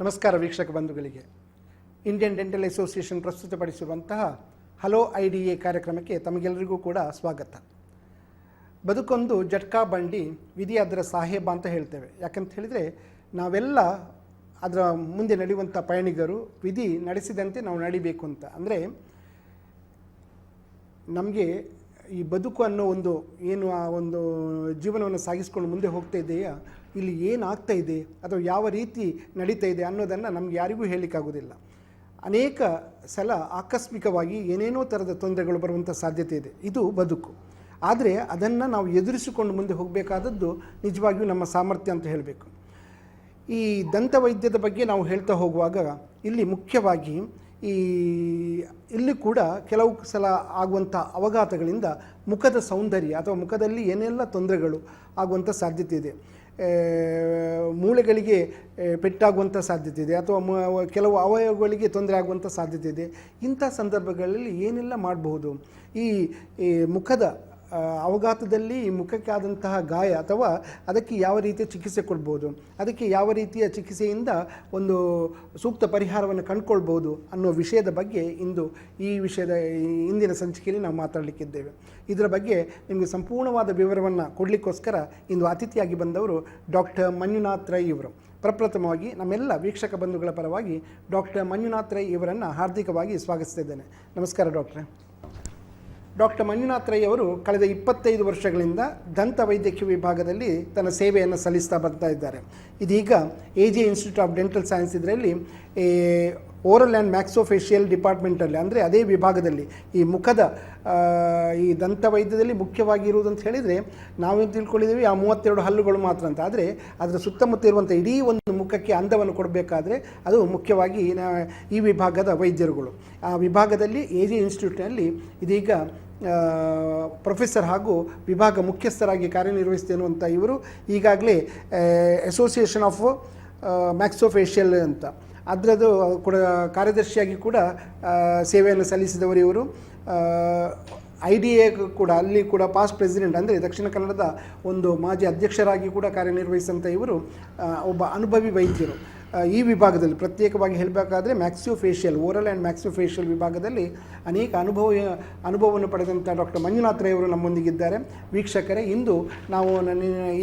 ನಮಸ್ಕಾರ ವೀಕ್ಷಕ ಬಂಧುಗಳಿಗೆ. ಇಂಡಿಯನ್ ಡೆಂಟಲ್ ಅಸೋಸಿಯೇಷನ್ ಪ್ರಸ್ತುತಪಡಿಸಿರುವಂತಹ ಹಲೋ IDA ಕಾರ್ಯಕ್ರಮಕ್ಕೆ ತಮಗೆಲ್ಲರಿಗೂ ಕೂಡ ಸ್ವಾಗತ. ಬದುಕೊಂದು ಜಟ್ಕಾ ಬಂಡಿ, ವಿಧಿ ಅದರ ಸಾಹೇಬ ಅಂತ ಹೇಳ್ತೇವೆ. ಯಾಕಂತ ಹೇಳಿದರೆ ನಾವೆಲ್ಲ ಅದರ ಮುಂದೆ ನಡೆಯುವಂಥ ಪಯಣಿಗರು, ವಿಧಿ ನಡೆಸಿದಂತೆ ನಾವು ನಡಿಬೇಕು ಅಂತ. ಅಂದರೆ ನಮಗೆ ಈ ಬದುಕು ಅನ್ನೋ ಒಂದು ಏನು ಆ ಒಂದು ಜೀವನವನ್ನು ಸಾಗಿಸ್ಕೊಂಡು ಮುಂದೆ ಹೋಗ್ತಾ ಇದೆಯಾ, ಇಲ್ಲಿ ಏನಾಗ್ತಾ ಇದೆ ಅಥವಾ ಯಾವ ರೀತಿ ನಡೀತಾ ಇದೆ ಅನ್ನೋದನ್ನು ನಮ್ಗೆ ಯಾರಿಗೂ ಹೇಳಲಿಕ್ಕಾಗೋದಿಲ್ಲ. ಅನೇಕ ಸಲ ಆಕಸ್ಮಿಕವಾಗಿ ಏನೇನೋ ಥರದ ತೊಂದರೆಗಳು ಬರುವಂಥ ಸಾಧ್ಯತೆ ಇದೆ. ಇದು ಬದುಕು. ಆದರೆ ಅದನ್ನು ನಾವು ಎದುರಿಸಿಕೊಂಡು ಮುಂದೆ ಹೋಗಬೇಕಾದದ್ದು ನಿಜವಾಗಿಯೂ ನಮ್ಮ ಸಾಮರ್ಥ್ಯ ಅಂತ ಹೇಳಬೇಕು. ಈ ದಂತವೈದ್ಯದ ಬಗ್ಗೆ ನಾವು ಹೇಳ್ತಾ ಹೋಗುವಾಗ ಇಲ್ಲಿ ಮುಖ್ಯವಾಗಿ ಇಲ್ಲಿ ಕೂಡ ಕೆಲವು ಸಲ ಆಗುವಂಥ ಅವಘಾತಗಳಿಂದ ಮುಖದ ಸೌಂದರ್ಯ ಅಥವಾ ಮುಖದಲ್ಲಿ ಏನೆಲ್ಲ ತೊಂದರೆಗಳು ಆಗುವಂಥ ಸಾಧ್ಯತೆ ಇದೆ. ಮೂಳೆಗಳಿಗೆ ಪೆಟ್ಟಾಗುವಂಥ ಸಾಧ್ಯತೆ ಇದೆ ಅಥವಾ ಕೆಲವು ಅವಯವಗಳಿಗೆ ತೊಂದರೆ ಆಗುವಂಥ ಸಾಧ್ಯತೆ ಇದೆ. ಇಂಥ ಸಂದರ್ಭಗಳಲ್ಲಿ ಏನೆಲ್ಲ ಮಾಡಬಹುದು? ಈ ಮುಖದ ಅವಘಾತದಲ್ಲಿ ಮುಖಕ್ಕೆ ಆದಂತಹ ಗಾಯ ಅಥವಾ ಅದಕ್ಕೆ ಯಾವ ರೀತಿಯ ಚಿಕಿತ್ಸೆ ಕೊಡ್ಬೋದು, ಅದಕ್ಕೆ ಯಾವ ರೀತಿಯ ಚಿಕಿತ್ಸೆಯಿಂದ ಒಂದು ಸೂಕ್ತ ಪರಿಹಾರವನ್ನು ಕಂಡುಕೊಳ್ಬೋದು ಅನ್ನೋ ವಿಷಯದ ಬಗ್ಗೆ ಇಂದಿನ ಸಂಚಿಕೆಯಲ್ಲಿ ನಾವು ಮಾತಾಡಲಿಕ್ಕಿದ್ದೇವೆ. ಇದರ ಬಗ್ಗೆ ನಿಮಗೆ ಸಂಪೂರ್ಣವಾದ ವಿವರವನ್ನು ಕೊಡಲಿಕ್ಕೋಸ್ಕರ ಇಂದು ಅತಿಥಿಯಾಗಿ ಬಂದವರು ಡಾಕ್ಟರ್ ಮಂಜುನಾಥ್ ರೈ ಇವರು. ಪ್ರಪ್ರಥಮವಾಗಿ ನಮ್ಮೆಲ್ಲ ವೀಕ್ಷಕ ಬಂಧುಗಳ ಪರವಾಗಿ ಡಾಕ್ಟರ್ ಮಂಜುನಾಥ್ ರೈ ಇವರನ್ನು ಹಾರ್ದಿಕವಾಗಿ ಸ್ವಾಗತಿಸ್ತಿದ್ದೇನೆ. ನಮಸ್ಕಾರ ಡಾಕ್ಟ್ರೆ. ಡಾಕ್ಟರ್ ಮಂಜುನಾಥ್ ರೈ ಅವರು ಕಳೆದ 25 ವರ್ಷಗಳಿಂದ ದಂತ ವೈದ್ಯಕೀಯ ವಿಭಾಗದಲ್ಲಿ ತನ್ನ ಸೇವೆಯನ್ನು ಸಲ್ಲಿಸ್ತಾ ಬರ್ತಾ ಇದ್ದಾರೆ. ಇದೀಗ AJ institute of dental science ಇದರಲ್ಲಿ ಓರಲ್ ಆ್ಯಂಡ್ ಮ್ಯಾಕ್ಸೋಫೇಶಿಯಲ್ ಡಿಪಾರ್ಟ್ಮೆಂಟಲ್ಲಿ, ಅಂದರೆ ಅದೇ ವಿಭಾಗದಲ್ಲಿ ಈ ಮುಖದ ಈ ದಂತ ವೈದ್ಯದಲ್ಲಿ ಮುಖ್ಯವಾಗಿ ಇರುವುದಂತ ಹೇಳಿದರೆ ನಾವೇನು ತಿಳ್ಕೊಂಡಿದ್ದೀವಿ ಆ 32 ಹಲ್ಲುಗಳು ಮಾತ್ರ ಅಂತ. ಆದರೆ ಅದರ ಸುತ್ತಮುತ್ತ ಇರುವಂಥ ಇಡೀ ಒಂದು ಮುಖಕ್ಕೆ ಅಂದವನ್ನು ಕೊಡಬೇಕಾದ್ರೆ ಅದು ಮುಖ್ಯವಾಗಿ ಈ ವಿಭಾಗದ ವೈದ್ಯರುಗಳು. ಆ ವಿಭಾಗದಲ್ಲಿ AJ ಇನ್ಸ್ಟಿಟ್ಯೂಟ್ನಲ್ಲಿ ಇದೀಗ ಪ್ರೊಫೆಸರ್ ಹಾಗೂ ವಿಭಾಗ ಮುಖ್ಯಸ್ಥರಾಗಿ ಕಾರ್ಯನಿರ್ವಹಿಸ್ತೇನುವಂಥ ಇವರು ಈಗಾಗಲೇ ಅಸೋಸಿಯೇಷನ್ ಆಫ್ ಮ್ಯಾಕ್ಸೋಫೇಶಿಯಲ್ ಅಂತ ಅದರದ್ದು ಕೂಡ ಕಾರ್ಯದರ್ಶಿಯಾಗಿ ಕೂಡ ಸೇವೆಯನ್ನು ಸಲ್ಲಿಸಿದವರು ಇವರು. IDA ಕೂಡ ಅಲ್ಲಿ ಕೂಡ ಪಾಸ್ಟ್ ಪ್ರೆಸಿಡೆಂಟ್, ಅಂದರೆ ದಕ್ಷಿಣ ಕನ್ನಡದ ಒಂದು ಮಾಜಿ ಅಧ್ಯಕ್ಷರಾಗಿ ಕೂಡ ಕಾರ್ಯನಿರ್ವಹಿಸಿದಂಥ ಇವರು ಒಬ್ಬ ಅನುಭವಿ ವೈದ್ಯರು. ಈ ವಿಭಾಗದಲ್ಲಿ ಪ್ರತ್ಯೇಕವಾಗಿ ಹೇಳಬೇಕಾದ್ರೆ ಮ್ಯಾಕ್ಸೋಫೇಶಿಯಲ್, ಓರಲ್ ಆ್ಯಂಡ್ ಮ್ಯಾಕ್ಸೋಫೇಶಿಯಲ್ ವಿಭಾಗದಲ್ಲಿ ಅನೇಕ ಅನುಭವವನ್ನು ಪಡೆದಂಥ ಡಾಕ್ಟರ್ ಮಂಜುನಾಥ್ ರೈ ಅವರು ನಮ್ಮೊಂದಿಗಿದ್ದಾರೆ. ವೀಕ್ಷಕರೇ, ಇಂದು ನಾವು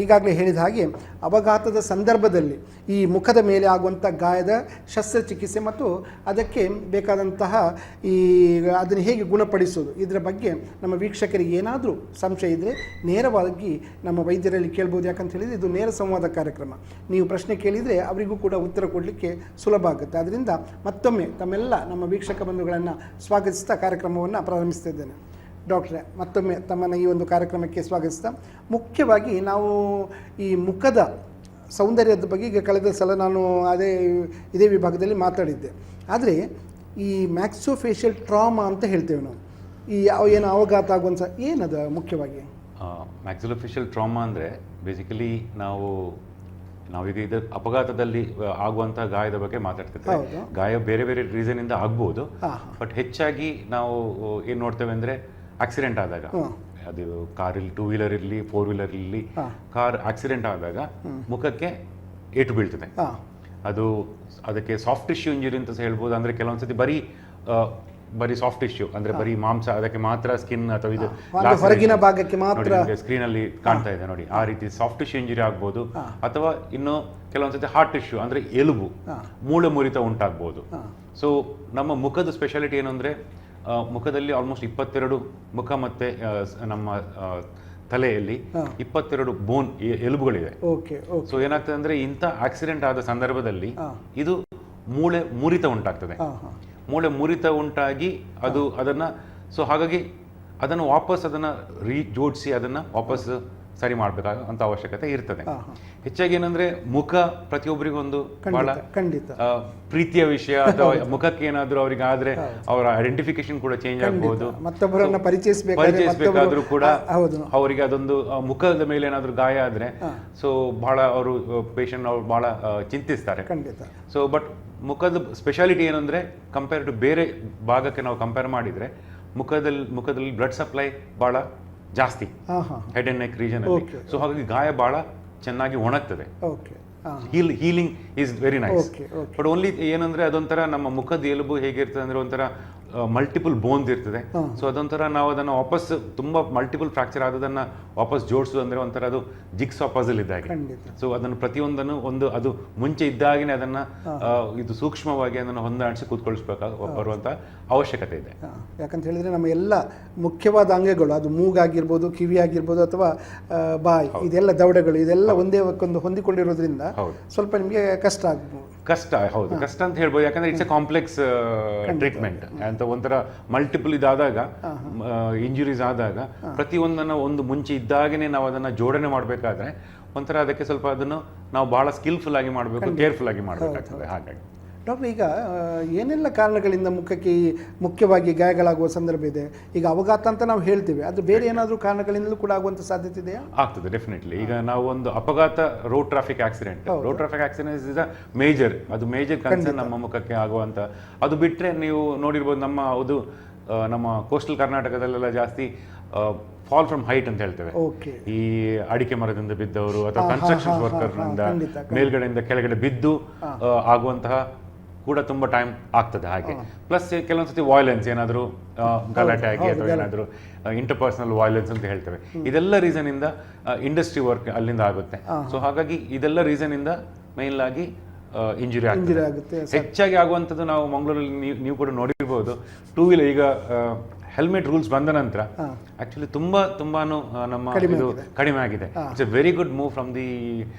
ಈಗಾಗಲೇ ಹೇಳಿದ ಹಾಗೆ ಅವಘಾತದ ಸಂದರ್ಭದಲ್ಲಿ ಈ ಮುಖದ ಮೇಲೆ ಆಗುವಂಥ ಗಾಯದ ಶಸ್ತ್ರಚಿಕಿತ್ಸೆ ಮತ್ತು ಅದಕ್ಕೆ ಬೇಕಾದಂತಹ ಅದನ್ನು ಹೇಗೆ ಗುಣಪಡಿಸೋದು, ಇದರ ಬಗ್ಗೆ ನಮ್ಮ ವೀಕ್ಷಕರಿಗೆ ಏನಾದರೂ ಸಂಶಯ ಇದ್ದರೆ ನೇರವಾಗಿ ನಮ್ಮ ವೈದ್ಯರಲ್ಲಿ ಕೇಳ್ಬೋದು. ಯಾಕಂತ ಹೇಳಿದರೆ ಇದು ನೇರ ಸಂವಾದ ಕಾರ್ಯಕ್ರಮ. ನೀವು ಪ್ರಶ್ನೆ ಕೇಳಿದರೆ ಅವರಿಗೂ ಕೂಡ ಉತ್ತರ ಕೊಡಲಿಕ್ಕೆ ಸುಲಭ ಆಗುತ್ತೆ. ಅದರಿಂದ ಮತ್ತೊಮ್ಮೆ ತಮ್ಮೆಲ್ಲ ನಮ್ಮ ವೀಕ್ಷಕ ಬಂಧುಗಳನ್ನು ಸ್ವಾಗತಿಸ್ತಾ ಕಾರ್ಯಕ್ರಮವನ್ನು ಪ್ರಾರಂಭಿಸ್ತಿದ್ದೇನೆ. ಡಾಕ್ಟ್ರೇ, ಮತ್ತೊಮ್ಮೆ ತಮ್ಮನ್ನು ಈ ಒಂದು ಕಾರ್ಯಕ್ರಮಕ್ಕೆ ಸ್ವಾಗತಿಸ್ತಾ, ಮುಖ್ಯವಾಗಿ ನಾವು ಈ ಮುಖದ ಸೌಂದರ್ಯದ ಬಗ್ಗೆ ಈಗ ಕಳೆದ ಸಲ ನಾನು ಇದೇ ವಿಭಾಗದಲ್ಲಿ ಮಾತಾಡಿದ್ದೆ. ಆದರೆ ಈ ಮ್ಯಾಕ್ಸೋಫೇಶಿಯಲ್ ಟ್ರಾಮಾ ಅಂತ ಹೇಳ್ತೇವೆ ನಾವು, ಈ ಏನು ಅವಘಾತ ಆಗುವಂಥ ಏನದು ಮುಖ್ಯವಾಗಿ? ಮ್ಯಾಕ್ಸಿಲೋಫೇಶಿಯಲ್ ಟ್ರಾಮಾ ಅಂದರೆ ಬೇಸಿಕಲಿ ನಾವೀಗ ಇದು ಅಪಘಾತದಲ್ಲಿ ಆಗುವಂತಹ ಗಾಯದ ಬಗ್ಗೆ ಮಾತಾಡ್ತಿದ್ದೇವೆ. ಗಾಯ ಬೇರೆ ಬೇರೆ ರೀಸನ್ ಆಗ್ಬೋದು, ಬಟ್ ಹೆಚ್ಚಾಗಿ ನಾವು ಏನು ನೋಡ್ತೇವೆ ಅಂದರೆ ಆಕ್ಸಿಡೆಂಟ್ ಆದಾಗ, ಅದು ಕಾರ್ ಇರಲಿ, 2 ವೀಲರ್ ಇರಲಿ, 4 ವೀಲರ್ ಇರಲಿ, ಕಾರ್ ಆಕ್ಸಿಡೆಂಟ್ ಆದಾಗ ಮುಖಕ್ಕೆ ಏಟು ಬೀಳ್ತದೆ. ಅದಕ್ಕೆ ಸಾಫ್ಟ್ ಟಿಶ್ಯೂ ಇಂಜುರಿ ಅಂತ ಹೇಳ್ಬೋದು. ಅಂದರೆ ಕೆಲವೊಂದ್ಸತಿ ಬರೀ ಸಾಫ್ಟ್ ಟಿಶ್ಯೂ ಅಂದರೆ ಬರೀ ಮಾಂಸ, ಅದಕ್ಕೆ ಮಾತ್ರ ಸ್ಕಿನ್ ಅಥವಾ ಇದು ಹೊರಗಿನ ಭಾಗಕ್ಕೆ ಮಾತ್ರ ಸ್ಕ್ರೀನ್ ಅಲ್ಲಿ ಕಾಣ್ತಾ ಇದೆ ನೋಡಿ, ಆ ರೀತಿ ಸಾಫ್ಟ್ ಟಿಶ್ಯೂ ಇಂಜುರಿ ಆಗ್ಬೋದು. ಅಥವಾ ಇನ್ನು ಕೆಲವೊಂದ್ಸತಿ ಹಾರ್ಟ್ ಟಿಶ್ಯೂ ಅಂದರೆ ಎಲುಬು, ಮೂಳೆ ಮುರಿತ ಉಂಟಾಗ್ಬೋದು. ಸೊ ನಮ್ಮ ಮುಖದ ಸ್ಪೆಷಾಲಿಟಿ ಏನು ಅಂದರೆ ಮುಖದಲ್ಲಿ ಆಲ್ಮೋಸ್ಟ್ 22 ಮುಖ ಮತ್ತೆ ನಮ್ಮ ತಲೆಯಲ್ಲಿ 22 ಬೋನ್ ಎಲುಬುಗಳಿವೆ. ಸೊ ಏನಾಗ್ತದೆ ಅಂದರೆ ಇಂಥ ಆಕ್ಸಿಡೆಂಟ್ ಆದ ಸಂದರ್ಭದಲ್ಲಿ ಇದು ಮೂಳೆ ಮುರಿತ ಉಂಟಾಗ್ತದೆ. ಮೂಳೆ ಮುರಿತ ಉಂಟಾಗಿ ಹಾಗಾಗಿ ಅದನ್ನು ವಾಪಸ್ ಜೋಡಿಸಿ ಅದನ್ನು ವಾಪಸ್ ಸರಿ ಮಾಡಬೇಕಾದಂಥ ಅವಶ್ಯಕತೆ ಇರ್ತದೆ. ಹೆಚ್ಚಾಗಿ ಏನಂದ್ರೆ ಮುಖ ಪ್ರತಿಯೊಬ್ಬರಿಗೂ ಒಂದು ಬಹಳ ಪ್ರೀತಿಯ ವಿಷಯ. ಅಥವಾ ಮುಖಕ್ಕೆ ಏನಾದರೂ ಅವರಿಗೆ ಆದ್ರೆ ಅವರ ಐಡೆಂಟಿಫಿಕೇಶನ್ ಕೂಡ ಚೇಂಜ್ ಆಗ್ಬಹುದು. ಮತ್ತೊಬ್ಬರನ್ನ ಪರಿಚಯಿಸಬೇಕಾದ್ರೂ ಕೂಡ ಅವರಿಗೆ ಅದೊಂದು ಮುಖದ ಮೇಲೆ ಏನಾದರೂ ಗಾಯ ಆದ್ರೆ ಸೊ ಬಹಳ ಅವರು ಪೇಷಂಟ್ ಅವರು ಬಹಳ ಚಿಂತಿಸ್ತಾರೆ. ಸೊ ಬಟ್ ಮುಖದ ಸ್ಪೆಷಾಲಿಟಿ ಏನಂದ್ರೆ ಕಂಪೇರ್ ಟು ಬೇರೆ ಭಾಗಕ್ಕೆ ನಾವು ಕಂಪೇರ್ ಮಾಡಿದ್ರೆ ಮುಖದಲ್ಲಿ ಬ್ಲಡ್ ಸಪ್ಲೈ ಬಹಳ ಜಾಸ್ತಿ ಹೆಡ್ ಅಂಡ್ ನೆಕ್ ರೀಜನ್ ಅಲ್ಲಿ. ಸೊ ಹಾಗಾಗಿ ಗಾಯ ಬಹಳ ಚೆನ್ನಾಗಿ ಒಣಗ್ತದೆ. Healing is very nice. Okay okay but only ಏನಂದ್ರೆ ಅದೊಂಥರ ನಮ್ಮ ಮುಖದ ಎಲುಬು ಹೇಗಿರ್ತದೆ ಅಂದ್ರೆ ಒಂಥರ ಮಲ್ಟಿಪಲ್ ಬೋನ್ಸ್ ಇರ್ತದೆ. ಸೊ ಅದೊಂಥರ ನಾವು ಅದನ್ನು ವಾಪಸ್ ತುಂಬಾ ಮಲ್ಟಿಪಲ್ ಫ್ರಾಕ್ಚರ್ ಆದದನ್ನ ವಾಪಸ್ ಜೋಡಿಸೋದು ಅಂದ್ರೆ ಒಂಥರ ಅದು ಜಿಗ್ಸಾ ಪಜಲ್ ಇದ್ದಾಗೆ. ಖಂಡಿತ. ಸೊ ಅದನ್ನು ಪ್ರತಿಯೊಂದನ್ನು ಒಂದು ಅದು ಮುಂಚೆ ಇದ್ದಾಗನೇ ಅದನ್ನ ಇದು ಸೂಕ್ಷ್ಮವಾಗಿ ಅದನ್ನು ಹೊಂದಾಣಿಸಿ ಬರುವಂತ ಅವಶ್ಯಕತೆ ಇದೆ. ಯಾಕಂತ ಹೇಳಿದ್ರೆ ನಮ್ಮ ಎಲ್ಲ ಮುಖ್ಯವಾದ ಅಂಗಗಳು, ಅದು ಮೂಗಾಗಿರ್ಬೋದು, ಕಿವಿ ಆಗಿರ್ಬೋದು, ಅಥವಾ ಬಾಯಿ, ಇದೆಲ್ಲ ದವಡೆಗಳು, ಇದೆಲ್ಲ ಒಂದೇ ಒಂದು ಹೊಂದಿಕೊಂಡಿರೋದ್ರಿಂದ ಸ್ವಲ್ಪ ನಿಮಗೆ ಕಷ್ಟ ಆಗ್ಬೋದು. ಹೌದು, ಕಷ್ಟ ಅಂತ ಹೇಳ್ಬೋದು. ಯಾಕಂದ್ರೆ ಇಟ್ಸ್ ಎ ಕಾಂಪ್ಲೆಕ್ಸ್ ಟ್ರೀಟ್ಮೆಂಟ್ ಅಂತ. ಒಂಥರ ಮಲ್ಟಿಪಲ್ ಇದಾದಾಗ, ಇಂಜುರೀಸ್ ಆದಾಗ ಪ್ರತಿಯೊಂದನ್ನು ಒಂದು ಮುಂಚೆ ಇದ್ದಾಗನೇ ನಾವು ಅದನ್ನ ಜೋಡಣೆ ಮಾಡಬೇಕಾದ್ರೆ ಒಂಥರ ಅದಕ್ಕೆ ಸ್ವಲ್ಪ ಅದನ್ನು ನಾವು ಬಹಳ ಸ್ಕಿಲ್ಫುಲ್ ಆಗಿ ಮಾಡಬೇಕು, ಕೇರ್ಫುಲ್ ಆಗಿ ಮಾಡಬೇಕಾಗ್ತದೆ. ಹಾಗಾಗಿ ಡಾಕ್ಟರ್, ಈಗ ಏನೆಲ್ಲ ಕಾರಣಗಳಿಂದ ಮುಖಕ್ಕೆ ಮುಖ್ಯವಾಗಿ ಗಾಯಗಳಾಗುವ ಸಂದರ್ಭ ಇದೆ? ಈಗ ಅವಘಾತ ಅಂತ ನಾವು ಹೇಳ್ತೀವಿ, ಅದು ಬೇರೆ ಏನಾದರೂ ಕಾರಣಗಳಿಂದಲೂ ಕೂಡ ಆಗುವಂಥ ಸಾಧ್ಯತೆ ಇದೆಯಾ? ಆಗ್ತದೆ, ಡೆಫಿನೆಟ್ಲಿ. ಈಗ ನಾವು ಒಂದು ಅಪಘಾತ, road traffic accident is a major, ಅದು ಮೇಜರ್ ಕನ್ಸರ್ನ್ ನಮ್ಮ ಮುಖಕ್ಕೆ ಆಗುವಂತ. ಅದು ಬಿಟ್ಟರೆ ನೀವು ನೋಡಿರ್ಬೋದು, ನಮ್ಮ ಕೋಸ್ಟಲ್ ಕರ್ನಾಟಕದಲ್ಲೆಲ್ಲ ಜಾಸ್ತಿ ಫಾಲ್ ಫ್ರಮ್ ಹೈಟ್ ಅಂತ ಹೇಳ್ತೇವೆ. ಈ ಅಡಿಕೆ ಮರದಿಂದ ಬಿದ್ದವರು ಅಥವಾ ಕನ್ಸ್ಟ್ರಕ್ಷನ್ ವರ್ಕರ್ನಿಂದ ಮೇಲ್ಗಡೆಯಿಂದ ಕೆಳಗಡೆ ಬಿದ್ದು ಆಗುವಂತಹ ಕೂಡ ತುಂಬಾ ಟೈಮ್ ಆಗ್ತದೆ. ಹಾಗೆ ಪ್ಲಸ್ ಕೆಲವೊಂದ್ಸತಿ ವಾಯ್ಲೆನ್ಸ್, ಏನಾದರೂ ಗಲಾಟೆ ಆಗಿ ಅಥವಾ ಏನಾದರೂ ಇಂಟರ್ಪರ್ಸನಲ್ ವಾಯ್ಲೆನ್ಸ್ ಅಂತ ಹೇಳ್ತೇವೆ. ಇದೆಲ್ಲ ರೀಸನ್ ಇಂದ ಇಂಡಸ್ಟ್ರಿ ವರ್ಕ್ ಅಲ್ಲಿಂದ ಆಗುತ್ತೆ. ಸೊ ಹಾಗಾಗಿ ಇದೆಲ್ಲ ರೀಸನ್ ಇಂದ ಮೇನ್ ಆಗಿ ಇಂಜುರಿ ಆಗುತ್ತೆ. ಹೆಚ್ಚಾಗಿ ಆಗುವಂಥದ್ದು ನಾವು ಮಂಗಳೂರಲ್ಲಿ ನೀವು ಕೂಡ ನೋಡಿರ್ಬೋದು, ಟೂ ವೀಲರ್ ಈಗ ಹೆಲ್ಮೆಟ್ ರೂಲ್ಸ್ ಬಂದ ನಂತರ ಆಕ್ಚುಲಿ ತುಂಬಾನು ನಮ್ಮ ಇದು ಕಡಿಮೆ ಆಗಿದೆ. It's A very good move from the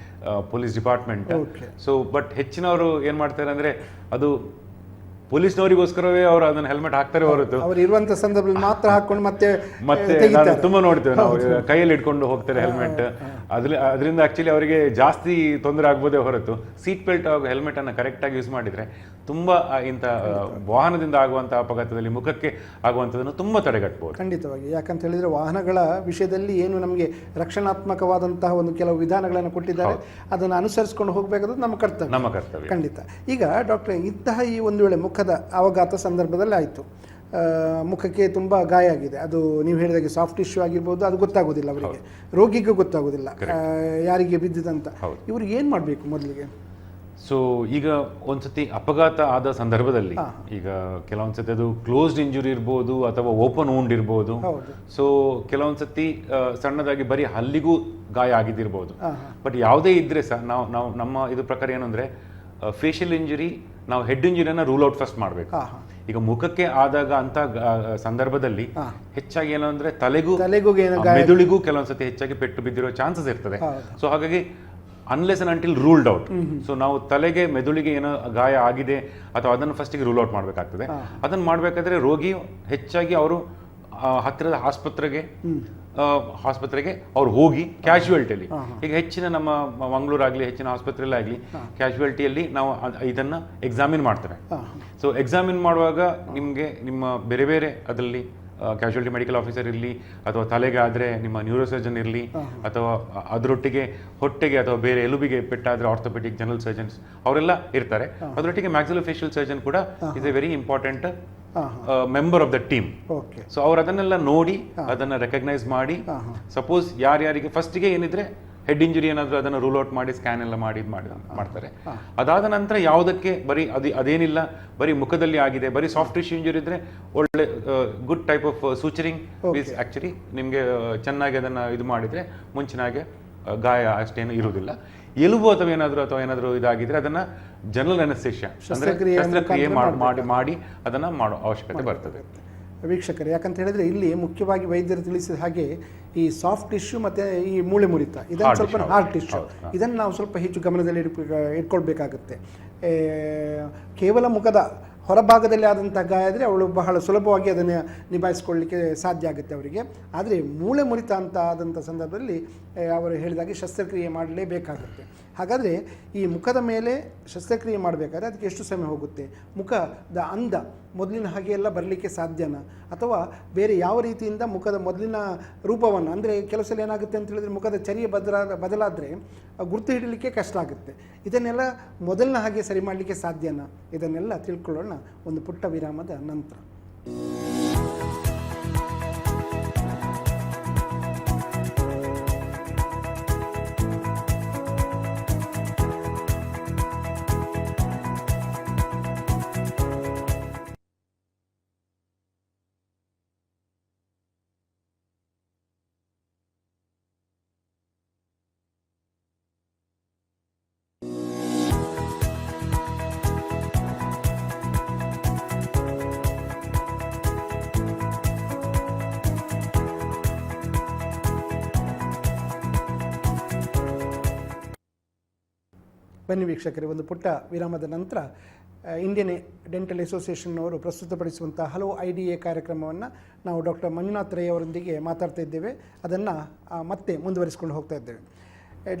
police department. So but ಹೆಚ್ಚಿನವರು ಏನ್ ಮಾಡ್ತಾರೆ ಅಂದ್ರೆ, ಅದು ಪೊಲೀಸ್ನವರಿಗೋಸ್ಕರವೇ ಅವರು ಅದನ್ನ ಹೆಲ್ಮೆಟ್ ಹಾಕ್ತಾರೆ ಹೊರತು ಅವರು ಇರುವಂತ ಸಂದರ್ಭದಲ್ಲಿ ಮಾತ್ರ ಹಾಕೊಂಡು ಮತ್ತೆ ನಾನು ತುಂಬಾ ನೋಡ್ತೇವೆ, ನಾವು ಕೈಯಲ್ಲಿ ಇಟ್ಕೊಂಡು ಹೋಗ್ತಾರೆ ಹೆಲ್ಮೆಟ್. ಅದರಿಂದ ಆಕ್ಚುಲಿ ಅವರಿಗೆ ಜಾಸ್ತಿ ತೊಂದರೆ ಆಗ್ಬೋದೇ ಹೊರತು ಸೀಟ್ ಬೆಲ್ಟ್ ಹಾಗೂ ಹೆಲ್ಮೆಟ್ ಅನ್ನು ಕರೆಕ್ಟ್ ಆಗಿ ಯೂಸ್ ಮಾಡಿದ್ರೆ ತುಂಬಾ ಇಂಥ ವಾಹನದಿಂದ ಆಗುವಂತಹ ಅಪಘಾತದಲ್ಲಿ ಮುಖಕ್ಕೆ ಆಗುವಂಥದ್ದನ್ನು ತುಂಬಾ ತಡೆಗಟ್ಟಬಹುದು. ಖಂಡಿತವಾಗಿ. ಯಾಕಂತ ಹೇಳಿದ್ರೆ ವಾಹನಗಳ ವಿಷಯದಲ್ಲಿ ಏನು ನಮಗೆ ರಕ್ಷಣಾತ್ಮಕವಾದಂತಹ ಒಂದು ಕೆಲವು ವಿಧಾನಗಳನ್ನು ಕೊಟ್ಟಿದ್ದಾರೆ, ಅದನ್ನು ಅನುಸರಿಸಿಕೊಂಡು ಹೋಗಬೇಕಾದ್ರೆ ನಮ್ಮ ಕರ್ತವ್ಯ. ಖಂಡಿತ. ಈಗ ಡಾಕ್ಟರ್, ಇಂತಹ ಈ ಒಂದು ವೇಳೆ ಮುಖದ ಅವಘಾತ ಸಂದರ್ಭದಲ್ಲಿ ಆಯಿತು, ಮುಖಕ್ಕೆ ತುಂಬ ಗಾಯ ಆಗಿದೆ, ಅದು ನೀವು ಹೇಳಿದಾಗೆ ಸಾಫ್ಟ್ ಟಿಶ್ಯೂ ಆಗಿರ್ಬೋದು, ಅದು ಗೊತ್ತಾಗೋದಿಲ್ಲ ಅವರಿಗೆ, ರೋಗಿಗೂ ಗೊತ್ತಾಗೋದಿಲ್ಲ ಯಾರಿಗೆ ಬಿದ್ದಿದಂತ. ಇವರು ಏನು ಮಾಡಬೇಕು ಮೊದಲಿಗೆ? ಸೊ ಈಗ ಒಂದ್ಸತಿ ಅಪಘಾತ ಆದ ಸಂದರ್ಭದಲ್ಲಿ, ಈಗ ಕೆಲವೊಂದ್ಸತಿ ಅದು ಕ್ಲೋಸ್ಡ್ ಇಂಜುರಿ ಇರ್ಬೋದು ಅಥವಾ ಓಪನ್ ವೂಂಡ್ ಇರ್ಬೋದು. ಸೊ ಕೆಲವೊಂದ್ಸತಿ ಸಣ್ಣದಾಗಿ ಬರೀ ಹಲ್ಲಿಗೂ ಗಾಯ ಆಗಿದ್ದಿರ್ಬೋದು. ಬಟ್ ಯಾವುದೇ ಇದ್ರೆ ಸಹ ನಾವು ನಮ್ಮ ಇದು ಪ್ರಕಾರ ಏನಂದ್ರೆ, ಫೇಶಿಯಲ್ ಇಂಜುರಿ ನಾವು ಹೆಡ್ ಇಂಜುರಿಯನ್ನು ರೂಲ್ ಔಟ್ ಫಸ್ಟ್ ಮಾಡಬೇಕು. ಈಗ ಮುಖಕ್ಕೆ ಆದಾಗ ಅಂತ ಸಂದರ್ಭದಲ್ಲಿ ಹೆಚ್ಚಾಗಿ ಏನಂದ್ರೆ ತಲೆಗೂ ಮೆದುಳಿಗೂ ಕೆಲವೊಂದ್ಸತಿ ಹೆಚ್ಚಾಗಿ ಪೆಟ್ಟು ಬಿದ್ದಿರೋ ಚಾನ್ಸಸ್ ಇರ್ತದೆ. ಸೊ ಹಾಗಾಗಿ unless and until ruled out. So ನಾವು ತಲೆಗೆ ಮೆದುಳಿಗೆ ಏನೋ ಗಾಯ ಆಗಿದೆ ಅಥವಾ ಅದನ್ನು ಫಸ್ಟಿಗೆ ರೂಲ್ ಔಟ್ ಮಾಡಬೇಕಾಗ್ತದೆ. ಅದನ್ನು ಮಾಡಬೇಕಾದ್ರೆ ರೋಗಿ ಹೆಚ್ಚಾಗಿ ಅವರು ಹತ್ತಿರದ ಆಸ್ಪತ್ರೆಗೆ ಅವ್ರು ಹೋಗಿ ಕ್ಯಾಶುಯಾಲಿಟಿಯಲ್ಲಿ, ಈಗ ಹೆಚ್ಚಿನ ನಮ್ಮ ಮಂಗಳೂರಾಗಲಿ ಹೆಚ್ಚಿನ ಆಸ್ಪತ್ರೆಯಲ್ಲಿ ಆಗಲಿ ಕ್ಯಾಶುಯಾಲಿಟಿಯಲ್ಲಿ ನಾವು ಇದನ್ನ ಎಕ್ಸಾಮಿನ್ ಮಾಡ್ತೇವೆ. ಸೊ ಎಕ್ಸಾಮಿನ್ ಮಾಡುವಾಗ ನಿಮ್ಮ ಬೇರೆ ಬೇರೆ ಅದರಲ್ಲಿ ಕ್ಯಾಶುಯಾಲಿಟಿ ಮೆಡಿಕಲ್ ಆಫೀಸರ್ ಇರಲಿ ಅಥವಾ ತಲೆಗೆ ಆದರೆ ನಿಮ್ಮ ನ್ಯೂರೋಸರ್ಜನ್ ಇರಲಿ ಅಥವಾ ಅದರೊಟ್ಟಿಗೆ ಹೊಟ್ಟೆಗೆ ಅಥವಾ ಬೇರೆ ಎಲುಬಿಗೆ ಪೆಟ್ಟಾದರೆ ಆರ್ಥೋಪೆಡಿಕ್ ಜನರಲ್ ಸರ್ಜನ್ಸ್ ಅವರೆಲ್ಲ ಇರ್ತಾರೆ. ಅದರೊಟ್ಟಿಗೆ ಮ್ಯಾಕ್ಸಿಲೋಫೇಶಿಯಲ್ ಸರ್ಜನ್ ಕೂಡ is A very important member of the team. So ಅವ್ರು ಅದನ್ನೆಲ್ಲ ನೋಡಿ ಅದನ್ನ ರೆಕಗ್ನೈಸ್ ಮಾಡಿ, ಸಪೋಸ್ ಯಾರ್ಯಾರಿಗೆ ಫಸ್ಟಿಗೆ ಏನಿದ್ರೆ ಹೆಡ್ ಇಂಜುರಿ ಏನಾದರೂ ಅದನ್ನು ರೂಲ್ ಔಟ್ ಮಾಡಿ ಸ್ಕ್ಯಾನ್ ಎಲ್ಲ ಮಾಡ್ತಾರೆ. ಅದಾದ ನಂತರ ಯಾವುದಕ್ಕೆ ಬರೀ ಅದೇನಿಲ್ಲ, ಬರೀ ಮುಖದಲ್ಲಿ ಆಗಿದೆ, ಬರೀ ಸಾಫ್ಟ್ ಟಿಶ್ಯೂ ಇಂಜುರಿ ಇದ್ರೆ ಒಳ್ಳೆ good type of suturing is actually ನಿಮಗೆ ಚೆನ್ನಾಗಿ ಅದನ್ನು ಇದು ಮಾಡಿದ್ರೆ ಮುಂಚಿನಾಗೆ ಗಾಯ ಅಷ್ಟೇನು ಇರುವುದಿಲ್ಲ. ಎಲುಬು ಅಥವಾ ಏನಾದರೂ ಇದಾಗಿದ್ರೆ ಅದನ್ನ ಜನರಲ್ ಅನೆಸ್ಥೇಷಿಯಾ ಅಂದ್ರೆ ಶಸ್ತ್ರಕ್ರಿಯೆ ಮಾಡಿ ಅದನ್ನ ಮಾಡೋ ಅವಶ್ಯಕತೆ ಬರ್ತದೆ. ವೀಕ್ಷಕರೇ, ಯಾಕಂತ ಹೇಳಿದ್ರೆ ಇಲ್ಲಿ ಮುಖ್ಯವಾಗಿ ವೈದ್ಯರು ತಿಳಿಸಿದ ಹಾಗೆ ಈ ಸಾಫ್ಟ್ ಟಿಶ್ಯೂ ಮತ್ತೆ ಈ ಮೂಳೆ ಮುರಿತ, ಇದನ್ನು ಸ್ವಲ್ಪ ಹಾರ್ಡ್ ಟಿಶ್ಯೂ, ಇದನ್ನು ನಾವು ಸ್ವಲ್ಪ ಹೆಚ್ಚು ಗಮನದಲ್ಲಿ ಇಟ್ಕೊಳ್ಬೇಕಾಗುತ್ತೆ. ಕೇವಲ ಮುಖದ ಹೊರಭಾಗದಲ್ಲಿ ಆದಂಥ ಗಾಯ ಆದರೆ ಅವಳು ಬಹಳ ಸುಲಭವಾಗಿ ಅದನ್ನು ನಿಭಾಯಿಸ್ಕೊಳ್ಳಿಕ್ಕೆ ಸಾಧ್ಯ ಆಗುತ್ತೆ ಅವರಿಗೆ. ಆದರೆ ಮೂಳೆ ಮುರಿತ ಅಂತ ಆದಂಥ ಸಂದರ್ಭದಲ್ಲಿ ಅವರು ಹೇಳಿದಾಗೆ ಶಸ್ತ್ರಕ್ರಿಯೆ ಮಾಡಲೇಬೇಕಾಗುತ್ತೆ. ಹಾಗಾದರೆ ಈ ಮುಖದ ಮೇಲೆ ಶಸ್ತ್ರಕ್ರಿಯೆ ಮಾಡಬೇಕಾದ್ರೆ ಅದಕ್ಕೆ ಎಷ್ಟು ಸಮಯ ಹೋಗುತ್ತೆ? ಮುಖದ ಅಂದ ಮೊದಲಿನ ಹಾಗೆ ಎಲ್ಲ ಬರಲಿಕ್ಕೆ ಸಾಧ್ಯನಾ, ಅಥವಾ ಬೇರೆ ಯಾವ ರೀತಿಯಿಂದ ಮುಖದ ಮೊದಲಿನ ರೂಪವನ್ನು, ಅಂದರೆ ಕೆಲವು ಸಲ ಏನಾಗುತ್ತೆ ಅಂತ ಹೇಳಿದರೆ ಮುಖದ ಚರ್ಯ ಬದಲಾದರೆ ಗುರುತು ಹಿಡಲಿಕ್ಕೆ ಕಷ್ಟ ಆಗುತ್ತೆ. ಇದನ್ನೆಲ್ಲ ಮೊದಲಿನ ಹಾಗೆ ಸರಿ ಮಾಡಲಿಕ್ಕೆ ಸಾಧ್ಯನಾ? ಇದನ್ನೆಲ್ಲ ತಿಳ್ಕೊಳ್ಳೋಣ ಒಂದು ಪುಟ್ಟ ವಿರಾಮದ ನಂತರ. ಬನ್ನಿ ವೀಕ್ಷಕರೇ, ಒಂದು ಪುಟ್ಟ ವಿರಾಮದ ನಂತರ ಇಂಡಿಯನ್ ಡೆಂಟಲ್ ಅಸೋಸಿಯೇಷನ್ನವರು ಪ್ರಸ್ತುತಪಡಿಸುವಂಥ ಹಲವು IDA ಕಾರ್ಯಕ್ರಮವನ್ನು ನಾವು ಡಾಕ್ಟರ್ ಮಂಜುನಾಥ್ ರೈ ಅವರೊಂದಿಗೆ ಮಾತಾಡ್ತಾ ಇದ್ದೇವೆ. ಅದನ್ನು ಮತ್ತೆ ಮುಂದುವರಿಸ್ಕೊಂಡು ಹೋಗ್ತಾ ಇದ್ದೇವೆ.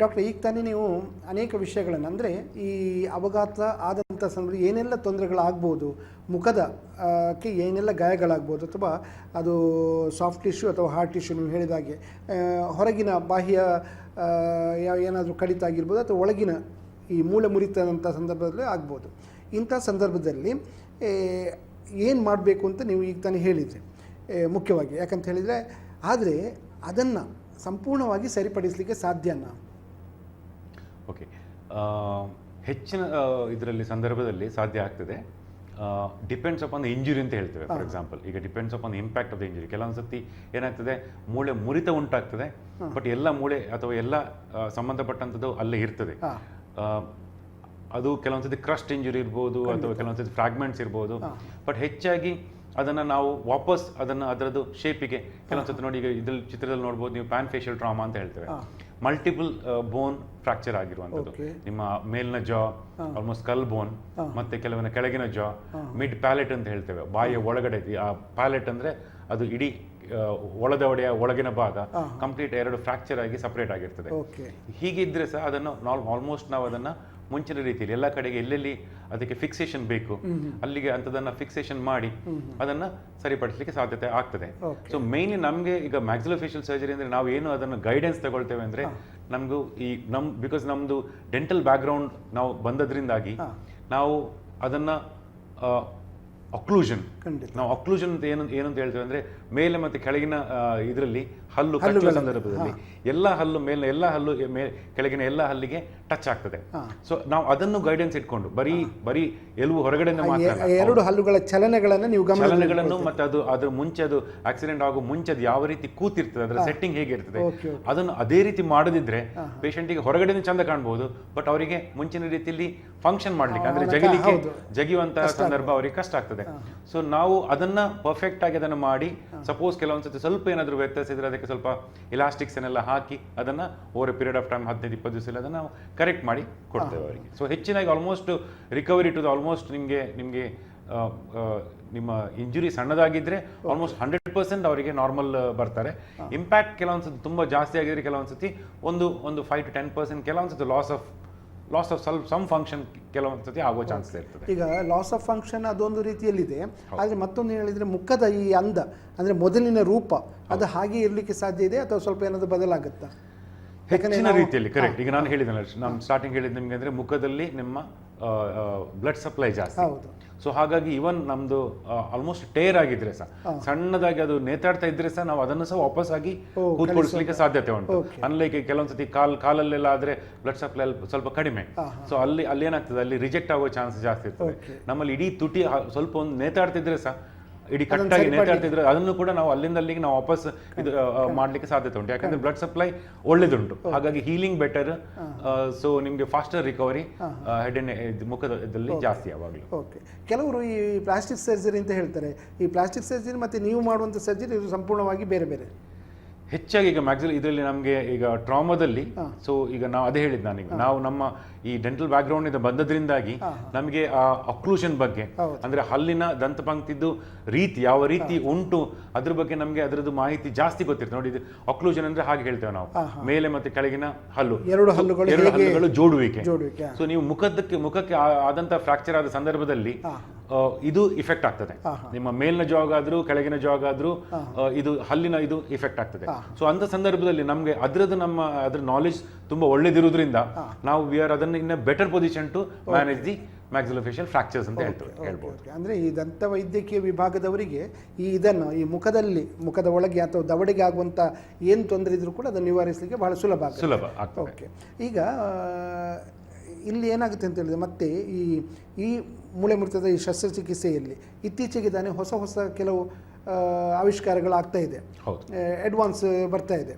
ಡಾಕ್ಟರ್, ಈಗ ತಾನೇ ನೀವು ಅನೇಕ ವಿಷಯಗಳನ್ನು, ಅಂದರೆ ಈ ಅಪಘಾತ ಆದಂಥ ಸಂದರ್ಭದಲ್ಲಿ ಏನೆಲ್ಲ ತೊಂದರೆಗಳಾಗ್ಬೋದು, ಮುಖದ ಕ್ಕೆ ಏನೆಲ್ಲ ಗಾಯಗಳಾಗ್ಬೋದು, ಅಥವಾ ಅದು ಸಾಫ್ಟ್ ಟಿಶ್ಯೂ ಅಥವಾ ಹಾರ್ಡ್ ಟಿಶ್ಯೂ ನೀವು ಹೇಳಿದ ಹಾಗೆ ಹೊರಗಿನ ಬಾಹ್ಯ ಏನಾದರೂ ಕಡಿತ ಆಗಿರ್ಬೋದು, ಅಥವಾ ಒಳಗಿನ ಈ ಮೂಳೆ ಮುರಿತದಂಥ ಸಂದರ್ಭದಲ್ಲಿ ಆಗ್ಬೋದು. ಇಂಥ ಸಂದರ್ಭದಲ್ಲಿ ಏನು ಮಾಡಬೇಕು ಅಂತ ನೀವು ಈಗ ತಾನೇ ಹೇಳಿದ್ರಿ ಮುಖ್ಯವಾಗಿ. ಯಾಕಂತ ಹೇಳಿದರೆ, ಆದರೆ ಅದನ್ನು ಸಂಪೂರ್ಣವಾಗಿ ಸರಿಪಡಿಸಲಿಕ್ಕೆ ಸಾಧ್ಯನಾ? ಓಕೆ, ಹೆಚ್ಚಿನ ಇದರಲ್ಲಿ ಸಂದರ್ಭದಲ್ಲಿ ಸಾಧ್ಯ ಆಗ್ತದೆ. ಡಿಪೆಂಡ್ಸ್ ಅಪಾನ್ ದ ಇಂಜುರಿ ಅಂತ ಹೇಳ್ತೇವೆ. ಫಾರ್ ಎಕ್ಸಾಂಪಲ್, ಈಗ depends upon the impact of the injury. ಕೆಲವೊಂದು ಸತಿ ಏನಾಗ್ತದೆ, ಮೂಳೆ ಮುರಿತ ಉಂಟಾಗ್ತದೆ, ಬಟ್ ಎಲ್ಲ ಮೂಳೆ ಅಥವಾ ಎಲ್ಲ ಸಂಬಂಧಪಟ್ಟಂಥದ್ದು ಅಲ್ಲೇ ಇರ್ತದೆ. ಅದು ಕೆಲವೊಂದ್ಸತಿ ಕ್ರಸ್ಟ್ ಇಂಜುರಿ ಇರ್ಬೋದು, ಅಥವಾ ಕೆಲವೊಂದ್ಸತಿ ಫ್ರಾಗ್ಮೆಂಟ್ಸ್ ಇರ್ಬೋದು. ಬಟ್ ಹೆಚ್ಚಾಗಿ ಅದನ್ನು ನಾವು ವಾಪಸ್ ಅದರದ್ದು ಶೇಪಿಗೆ ಕೆಲವೊಂದ್ಸತಿ ನೋಡಿ, ಈಗ ಇದ್ರಲ್ಲಿ ಚಿತ್ರದಲ್ಲಿ ನೋಡ್ಬೋದು ನೀವು, ಪ್ಯಾನ್ ಫೇಶಿಯಲ್ ಟ್ರಾಮಾ ಅಂತ ಹೇಳ್ತೇವೆ. ಮಲ್ಟಿಪಲ್ ಬೋನ್ ಫ್ರಾಕ್ಚರ್ ಆಗಿರುವಂಥದ್ದು. ನಿಮ್ಮ ಮೇಲಿನ ಜಾ, ಆಲ್ಮೋಸ್ಟ್ ಸ್ಕಲ್ ಬೋನ್, ಮತ್ತೆ ಕೆಲವೊಂದು ಕೆಳಗಿನ ಜಾ, ಮಿಡ್ ಪ್ಯಾಲೆಟ್ ಅಂತ ಹೇಳ್ತೇವೆ. ಬಾಯಿಯ ಒಳಗಡೆ ಆ ಪ್ಯಾಲೆಟ್ ಅಂದ್ರೆ ಅದು ಇಡೀ ಒಳದವಡೆಯ ಒಳಗಿನ ಭಾಗ ಕಂಪ್ಲೀಟ್ 2 ಫ್ರಾಕ್ಚರ್ ಆಗಿ ಸಪರೇಟ್ ಆಗಿರ್ತದೆ. ಹೀಗಿದ್ರೆ ಸಹ ಅದನ್ನು ಆಲ್ಮೋಸ್ಟ್ ನಾವು ಅದನ್ನು ಮುಂಚಿನ ರೀತಿಯಲ್ಲಿ ಎಲ್ಲ ಕಡೆಗೆ ಎಲ್ಲೆಲ್ಲಿ ಅದಕ್ಕೆ ಫಿಕ್ಸೇಷನ್ ಬೇಕು ಅಲ್ಲಿಗೆ ಅಂಥದನ್ನು ಫಿಕ್ಸೇಷನ್ ಮಾಡಿ ಅದನ್ನು ಸರಿಪಡಿಸಲಿಕ್ಕೆ ಸಾಧ್ಯತೆ ಆಗ್ತದೆ. ಸೊ ಮೇನ್ಲಿ ನಮಗೆ ಈಗ ಮ್ಯಾಕ್ಸಿಲೋಫೇಶಿಯಲ್ ಸರ್ಜರಿ ಅಂದರೆ ನಾವು ಏನು ಅದನ್ನು ಗೈಡೆನ್ಸ್ ತಗೊಳ್ತೇವೆ ಅಂದರೆ, ನಮಗೂ ಬಿಕಾಸ್ ನಮ್ಮದು ಡೆಂಟಲ್ ಬ್ಯಾಕ್ಗ್ರೌಂಡ್ ನಾವು ಬಂದದ್ರಿಂದಾಗಿ ನಾವು ಅದನ್ನು ಅಕ್ಲೂಷನ್, ನಾವು ಅಕ್ಲೂಷನ್ ಅಂತ ಏನಂತ ಹೇಳ್ತೇವೆ ಅಂದರೆ, ಮೇಲೆ ಮತ್ತು ಕೆಳಗಿನ ಇದರಲ್ಲಿ ಹಲ್ಲು ಕಚ್ಚುವ ಸಂದರ್ಭದಲ್ಲಿ ಎಲ್ಲ ಹಲ್ಲು ಮೇಲಿನ ಎಲ್ಲ ಹಲ್ಲು ಕೆಳಗಿನ ಎಲ್ಲ ಹಲ್ಲಿಗೆ ಟಚ್ ಆಗ್ತದೆ. ಸೊ ನಾವು ಅದನ್ನು ಗೈಡೆನ್ಸ್ ಇಟ್ಕೊಂಡು ಬರೀ ಎಲುಬು ಹೊರಗಡೆಯಿಂದ ಮಾತ್ರ 2 ಹಲ್ಲುಗಳ ಚಲನೆಗಳನ್ನು ನೀವು ಚಲನೆಗಳನ್ನು, ಮತ್ತೆ ಅದು ಅದ್ರ ಮುಂಚೆ ಅದು ಆಕ್ಸಿಡೆಂಟ್ ಆಗೋ ಮುಂಚೆ ಅದು ಯಾವ ರೀತಿ ಕೂತಿರ್ತದೆ, ಅದರ ಸೆಟ್ಟಿಂಗ್ ಹೇಗಿರ್ತದೆ, ಅದನ್ನು ಅದೇ ರೀತಿ ಮಾಡದಿದ್ರೆ ಪೇಷಂಟಿಗೆ ಹೊರಗಡೆಯಿಂದ ಚಂದ ಕಾಣಬಹುದು, ಬಟ್ ಅವರಿಗೆ ಮುಂಚಿನ ರೀತಿಯಲ್ಲಿ ಫಂಕ್ಷನ್ ಮಾಡ್ಲಿಕ್ಕೆ ಅಂದ್ರೆ ಜಗಿಯುವಂತಹ ಸಂದರ್ಭ ಅವರಿಗೆ ಕಷ್ಟ ಆಗ್ತದೆ. ಸೊ ನಾವು ಅದನ್ನ ಪರ್ಫೆಕ್ಟ್ ಆಗಿ ಅದನ್ನು ಮಾಡಿ, ಸಪೋಸ್ ಕೆಲವೊಂದ್ಸತಿ ಸ್ವಲ್ಪ ಏನಾದರೂ ವ್ಯತ್ಯಾಸ ಇದ್ರೆ ಅದಕ್ಕೆ ಸ್ವಲ್ಪ ಇಲಾಸ್ಟಿಕ್ಸ್ ಅನ್ನೆಲ್ಲ ಹಾಕಿ ಅದನ್ನ over a period of time 15-20 ದಿವಸ ಅದನ್ನು ನಾವು ಕರೆಕ್ಟ್ ಮಾಡಿ ಕೊಡ್ತೇವೆ ಅವರಿಗೆ. ಸೊ ಹೆಚ್ಚಿನಾಗಿ ಆಲ್ಮೋಸ್ಟ್ ರಿಕವರಿ ಟು ಆಲ್ಮೋಸ್ಟ್ ನಿಮಗೆ ನಿಮ್ಮ ಇಂಜುರಿ ಸಣ್ಣದಾಗಿದ್ರೆ ಆಲ್ಮೋಸ್ಟ್ 100% ಅವರಿಗೆ ನಾರ್ಮಲ್ ಬರ್ತಾರೆ. ಇಂಪ್ಯಾಕ್ಟ್ ಕೆಲವೊಂದ್ಸತಿ ತುಂಬಾ ಜಾಸ್ತಿ ಆಗಿದ್ರೆ ಕೆಲವೊಂದ್ಸತಿ ಒಂದು 5 to 10%, ಕೆಲವೊಂದ್ಸತಿ ಲಾಸ್ ಆಫ್ ಸಮ್ ಫಂಕ್ಷನ್ ಕೆಲವೊಂದ್ಸತಿ ಆಗೋ ಚಾನ್ಸಸ್ ಇರ್ತದೆ. ಈಗ ಲಾಸ್ ಆಫ್ ಫಂಕ್ಷನ್ ಅದೊಂದು ರೀತಿಯಲ್ಲಿದೆ, ಆದರೆ ಮತ್ತೊಂದು ಹೇಳಿದ್ರೆ ಮುಖದ ಈ ಅಂದ ಅಂದ್ರೆ ಮೊದಲಿನ ರೂಪ ಅದು ಹಾಗೆ ಇರಲಿಕ್ಕೆ ಸಾಧ್ಯ ಇದೆ, ಅಥವಾ ಸ್ವಲ್ಪ ಏನಾದರೂ ಬದಲಾಗುತ್ತಾ? ಹೆಚ್ಚಿನ ರೀತಿಯಲ್ಲಿ ಕರೆಕ್ಟ್. ಈಗ ನಾನು ಹೇಳಿದ್ನಲ್ಲ, ನಾನು ಸ್ಟಾರ್ಟಿಂಗ್ ಹೇಳಿದ್ ನಿಮ್ಗೆ ಅಂದ್ರೆ ಮುಖದಲ್ಲಿ ನಿಮ್ಮ ಬ್ಲಡ್ ಸಪ್ಲೈ ಜಾಸ್ತಿ. ಸೊ ಹಾಗಾಗಿ ಇವನ್ ನಮ್ದು ಆಲ್ಮೋಸ್ಟ್ ಟೇರ್ ಆಗಿದ್ರೆ ಸಹ, ಸಣ್ಣದಾಗಿ ಅದು ನೇತಾಡ್ತಾ ಇದ್ರೆ ಸಹ ನಾವು ಅದನ್ನು ಸಹ ವಾಪಸ್ ಆಗಿ ಕೂತ್ಕೊಳಿಸ್ಲಿಕ್ಕೆ ಸಾಧ್ಯತೆ ಉಂಟು. ಅನ್ಲೈಕ್ ಕೆಲವೊಂದ್ಸತಿ ಕಾಲಲ್ಲೆಲ್ಲ ಆದ್ರೆ ಬ್ಲಡ್ ಸಪ್ಲೈ ಸ್ವಲ್ಪ ಕಡಿಮೆ, ಸೊ ಅಲ್ಲಿ ಏನಾಗ್ತದೆ, ಅಲ್ಲಿ ರಿಜೆಕ್ಟ್ ಆಗೋ ಚಾನ್ಸ್ ಜಾಸ್ತಿ ಇರ್ತದೆ. ನಮ್ಮಲ್ಲಿ ಇಡೀ ತುಟಿ ಸ್ವಲ್ಪ ಒಂದು ನೇತಾಡ್ತಿದ್ರೆ ಸಹ, ಇಡೀ ಕಟ್ಟಾಗಿ ನೇತಾಡ್ತಿದ್ರೆ ಅದನ್ನು ಕೂಡ ನಾವು ಅಲ್ಲಿಗೆ ನಾವು ವಾಪಸ್ ಇದು ಮಾಡ್ಲಿಕ್ಕೆ ಸಾಧ್ಯತೆ ಉಂಟು. ಯಾಕಂದ್ರೆ ಬ್ಲಡ್ ಸಪ್ಲೈ ಒಳ್ಳೇದುಂಟು, ಹಾಗಾಗಿ ಹೀಲಿಂಗ್ ಬೆಟರ್. ಸೊ ನಿಮ್ಗೆ ಫಾಸ್ಟರ್ ರಿಕವರಿ ಹೆಡ್ ಅಂಡ್ ಮುಖದಲ್ಲಿ ಜಾಸ್ತಿ ಯಾವಾಗಲೂ. ಓಕೆ, ಕೆಲವರು ಈ ಪ್ಲಾಸ್ಟಿಕ್ ಸರ್ಜರಿ ಅಂತ ಹೇಳ್ತಾರೆ. ಈ ಪ್ಲಾಸ್ಟಿಕ್ ಸರ್ಜರಿ ಮತ್ತೆ ನೀವು ಮಾಡುವಂಥ ಸರ್ಜರಿ ಇದು ಸಂಪೂರ್ಣವಾಗಿ ಬೇರೆ ಬೇರೆ. ಹೆಚ್ಚಾಗಿ ಈಗ ಇದರಲ್ಲಿ ನಮಗೆ ಈಗ ಟ್ರಾಮಾದಲ್ಲಿ, ಸೊ ಈಗ ನಾವು ಅದೇ ಹೇಳಿದ್ ನಾನೀಗ, ನಾವು ನಮ್ಮ ಈ ಡೆಂಟಲ್ ಬ್ಯಾಕ್ಗ್ರೌಂಡ್ ಇಂದ ಬಂದದ್ರಿಂದಾಗಿ ನಮಗೆ ಆ ಅಕ್ಲೂಷನ್ ಬಗ್ಗೆ, ಅಂದ್ರೆ ಹಲ್ಲಿನ ದಂತಪಂಕ್ತಿದ್ದು ರೀತಿ ಯಾವ ರೀತಿ ಉಂಟು ಅದ್ರ ಬಗ್ಗೆ ನಮಗೆ ಅದರದ್ದು ಮಾಹಿತಿ ಜಾಸ್ತಿ ಗೊತ್ತಿರ್ತದೆ. ನೋಡಿ, ಇದು ಅಕ್ಲೂಷನ್ ಅಂದ್ರೆ ಹಾಗೆ ಹೇಳ್ತೇವೆ ನಾವು, ಮೇಲೆ ಮತ್ತೆ ಕೆಳಗಿನ ಹಲ್ಲು, 2 ಹಲ್ಲುಗಳು ಜೋಡುವಿಕೆ. ಸೊ ನೀವು ಮುಖಕ್ಕೆ ಆದಂತ ಫ್ರಾಕ್ಚರ್ ಆದ ಸಂದರ್ಭದಲ್ಲಿ ಇದು ಇಫೆಕ್ಟ್ ಆಗ್ತದೆ. ನಿಮ್ಮ ಮೇಲಿನ ಜಾಗ್ ಆದ್ರೂ ಕೆಳಗಿನ ಜಾಗ್ ಆದ್ರೂ ಇದು ಹಲ್ಲಿನ ಇದು ಇಫೆಕ್ಟ್ ಆಗ್ತದೆ. ಸೊ ಅಂತ ಸಂದರ್ಭದಲ್ಲಿ ನಮ್ಗೆ ಅದ್ರ ನಾಲೆಜ್ ತುಂಬಾ ಒಳ್ಳೇದಿರುವುದರಿಂದ ನಾವು ಅದನ್ನ ಇನ್ನ better position to manage the maxillofacial fractures ಅಂತ ಹೇಳ್ಬೋದು. ಅಂದ್ರೆ ಈ ದಂತ ವೈದ್ಯಕೀಯ ವಿಭಾಗದವರಿಗೆ ಈ ಮುಖದ ಒಳಗೆ ಅಥವಾ ದವಡೆಗೆ ಆಗುವಂತ ಏನು ತೊಂದರೆ ಇದ್ರೂ ಕೂಡ ಅದನ್ನು ನಿವಾರಿಸಲಿಕ್ಕೆ ಬಹಳ ಸುಲಭ ಆಗ್ತದೆ. ಓಕೆ, ಈಗ ಇಲ್ಲಿ ಏನಾಗುತ್ತೆ ಅಂತ ಹೇಳಿದ್ರೆ, ಮತ್ತೆ ಈ ಮೂಳೆ ಮುರಿತದ ಈ ಶಸ್ತ್ರಚಿಕಿತ್ಸೆಯಲ್ಲಿ ಇತ್ತೀಚೆಗೆ ತಾನೇ ಹೊಸ ಕೆಲವು ಆವಿಷ್ಕಾರಗಳಾಗ್ತಾ ಇದೆ, ಅಡ್ವಾನ್ಸ್ ಬರ್ತಾ ಇದೆ